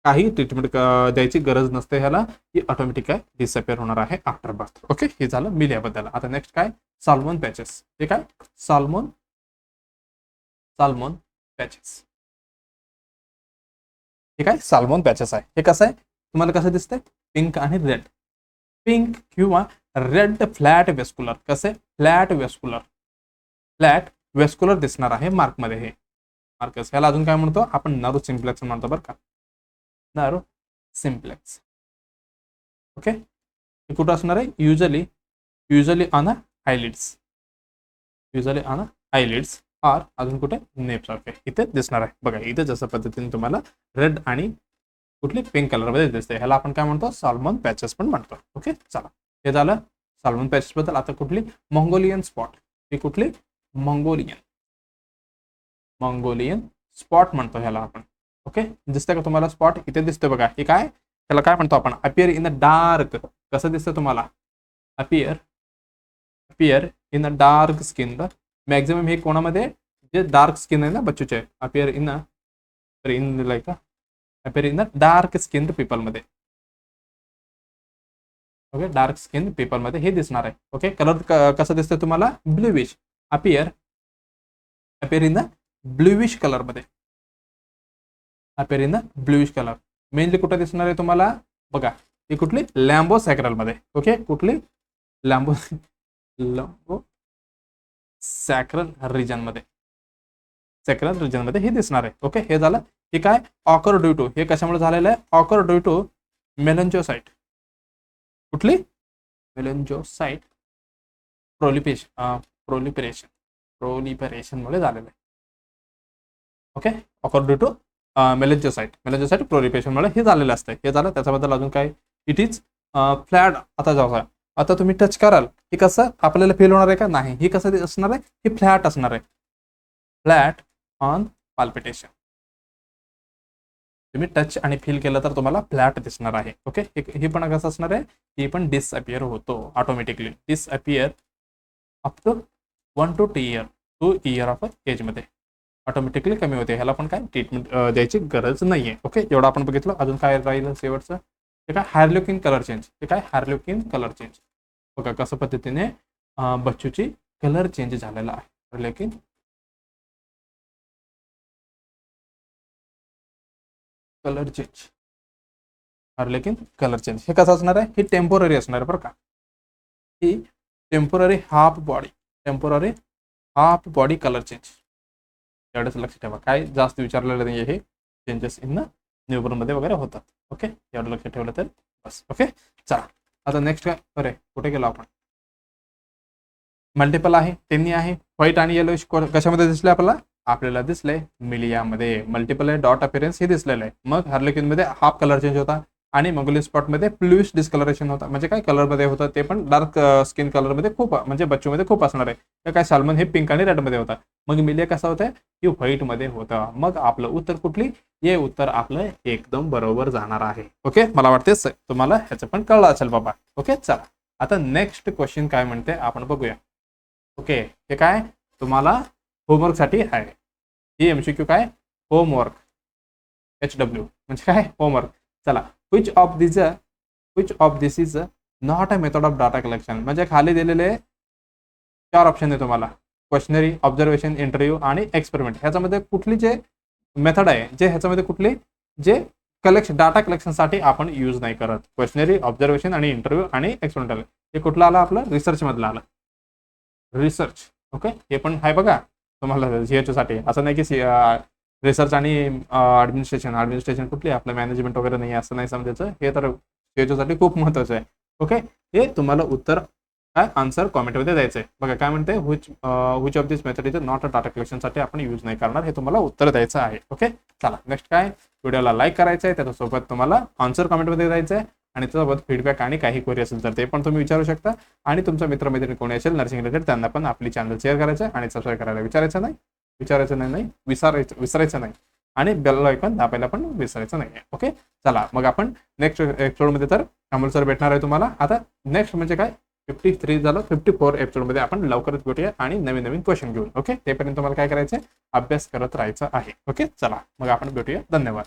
S1: काही ट्रीटमेंट द्यायची गरज नसते ह्याला, ही ऑटोमॅटिक काय डिसअपिअर होणार आहे आफ्टर बर्थ. ओके, हे झालं मिलियाबद्दल. आता नेक्स्ट काय, साल्मोन पॅचेस. हे काय, साल्मोन पॅचेस. हे काय साल्मोन पॅचेस आहे. हे कसं आहे तुम्हाला, कसं दिसतंय, पिंक आणि रेड, पिंक किंवा रेड फ्लॅट वेस्क्युलर. कसे फ्लॅट वेस्क्युलर दिसणार आहे मार्कमध्ये. हे मार्कस ह्याला अजून काय म्हणतो आपण, नर्व सिम्प्लेक्स म्हणतो बरं का, नर्व सिम्प्लेक्स. ओके, हे कुठं असणार आहे, युजली ऑन आयलिड्स आर अजून कुठे, नेपसारखे इथे दिसणार आहे. बघा इथे जसं पद्धतीने तुम्हाला रेड आणि कुठली पिंक कलरमध्ये दिसते, ह्याला आपण काय म्हणतो, साल्मोन पॅचेस पण म्हणतो. ओके, चला हे झालं साल्मोन पॅचेस बद्दल. आता कुठली, मंगोलियन स्पॉट. ही कुठली, मंगोलियन स्पॉट म्हणतो ह्याला आपण. ओके, दिसतंय का तुम्हाला स्पॉट, इथे दिसतोय बघा. हे काय, त्याला काय म्हणतो आपण, अपियर इन द डार्क. कसं दिसतं तुम्हाला, appear in the dark skin. Maximum हे कोणामध्ये, जे डार्क स्किन आहे ना बच्चूचे, appear in the dark skin people मध्ये. ओके, डार्क स्किन पीपल मध्ये हे दिसणार आहे. ओके, कलर कसं दिसतंय तुम्हाला, bluish. Appear in the bluish colour मध्ये, ब्लूइश कलर. मेनली कुठे दिसणार आहे तुम्हाला, बघा ही कुठली, लॅम्बो सॅक्रल मध्ये. ओके, कुठली, लॅम्बो सॅक्रल रिजन मध्ये हे दिसणार आहे. ओके, हे झालं. हे काय, ऑकर ड्यू टू, हे कशामुळे झालेलं आहे, ऑकर ड्यू टू मेलंजोसाइट. कुठली, मेलंजोसाइट प्रोलिफरेशन मुळे झालेलं आहे. Okay, occur due to melanocyte proliferation मुळे हे झालेलं असतं. हे झालं. त्याच्याबद्दल अजून काय, इट इज फ्लॅट. आता तुम्ही टच कराल, हे कसं आपल्याला फील होणार आहे का, नाही. हे कसं असणार आहे, हे फ्लॅट असणार आहे, फ्लॅट ऑन पाल्पिटेशन. तुम्ही टच आणि फील केलं तर तुम्हाला फ्लॅट दिसणार आहे. ओके, हे पण कसं असणार आहे, हे पण डिसअपियर होतो automatically, disappear up to 1 to 2 year of age मध्ये ऑटोमॅटिकली कमी होते. ह्याला पण काय ट्रीटमेंट द्यायची गरज नाहीये. ओके, एवढं आपण बघितलं. अजून काय राहिलं शेवटचं, हे काय, हार्लोकिन कलर चेंज. बघा कसं पद्धतीने बच्चूची कलर चेंज झालेला आहे. हार्लोकिन कलर चेंज हे कसं असणार आहे, हे टेम्पोररी असणार आहे बरं का. ही temporary half body colour change. एवढंच लक्षात ठेवा, काय जास्त विचारलेलं नाही. हे चेंजेस इन न्यूबॉर्न मध्ये वगैरे होतात. ओके, एवढं लक्षात ठेवलं तर बस. ओके, चला आता नेक्स्ट काय, अरे कुठे गेलो आपण, मल्टिपल आहे, टेनी आहे, व्हाईट आणि येलोइश कशामध्ये दिसले आपल्याला दिसलंय मिलियामध्ये. मल्टिपल आहे, डॉट अपीअरन्स हे दिसलेलं आहे. मग हार्लेक्विन मध्ये हाफ कलर चेंज होता आणि मंगोलियन स्पॉट मध्ये ब्लूइश डिस्कलरेशन होता. म्हणजे काय कलर मध्ये होतं, ते पण डार्क स्किन कलर मध्ये खूप, म्हणजे बच्चूमध्ये खूप असणार आहे. काय साल्मन हे पिंक आणि रेड मध्ये होता. मग मिलिया कसा होता, की व्हाईट मध्ये होता. मग आपलं उत्तर कुठली, हे उत्तर आपलं एकदम बरोबर जाणार आहे. ओके, मला वाटते तुम्हाला ह्याचं पण कळलं असेल बाबा. ओके, चला आता नेक्स्ट क्वेश्चन काय म्हणते आपण बघूया. ओके, हे काय तुम्हाला होमवर्क साठी आहे. ही एमसीक्यू काय, होमवर्क, HW म्हणजे काय होमवर्क. चला, which of this is not a method of data collection. म्हणजे खाली दिलेले 4 ऑप्शन आहे तुम्हाला, क्वेश्चनरी, ऑब्झर्वेशन, इंटरव्ह्यू आणि एक्सपेरिमेंट. ह्याच्यामध्ये कुठली जे मेथड आहे, जे ह्याच्यामध्ये कुठली जे डाटा कलेक्शन साठी आपण यूज नाही करत, क्वेश्चनरी, ऑब्झर्वेशन आणि इंटरव्ह्यू आणि एक्सपेरिमेंटल, हे कुठलं आलं आपलं, रिसर्च मधलं आलं, रिसर्च. ओके, हे पण आहे बघा तुम्हाला साठी. असं नाही की रिसर्च आणि ऍडमिनिस्ट्रेशन कुठली आपलं मॅनेजमेंट वगैरे नाही असं नाही समजायचं, हे तर त्याच्यासाठी खूप महत्वाचं आहे. ओके, हे तुम्हाला उत्तर काय आन्सर कॉमेंटमध्ये द्यायचं आहे. बघा काय म्हणते, which of this method is not a data कलेक्शनसाठी आपण यूज नाही करणार, हे तुम्हाला उत्तर द्यायचं आहे. ओके, चला नेक्स्ट काय, व्हिडिओला लाईक करायचं आहे, त्याच्यासोबत तुम्हाला आन्सर कॉमेंटमध्ये द्यायचं आहे आणि त्याच्यासोबत फीडबॅक आणि काही क्वेरी असेल तर ते पण तुम्ही विचारू शकता. आणि तुमचा मित्रमैत्रिणी कोणी असेल नर्सिंग रिलेटेड त्यांना पण आपली चॅनल शेअर करायचं आणि सबस्क्राईब करायला विसरायचं नाही आणि बेल आयकॉन दाबायला पण विसरायचं नाही. ओके, चला मग आपण नेक्स्ट एपिसोडमध्ये तर अमोल सर भेटणार आहे तुम्हाला. आता नेक्स्ट म्हणजे काय, 53 झालं, 54 एपिसोडमध्ये आपण लवकरच भेटूया आणि नवीन नवीन क्वेश्चन घेऊन. ओके, तेपर्यंत तुम्हाला काय करायचं आहे, अभ्यास करत राहायचं आहे. ओके, चला मग आपण भेटूया. धन्यवाद.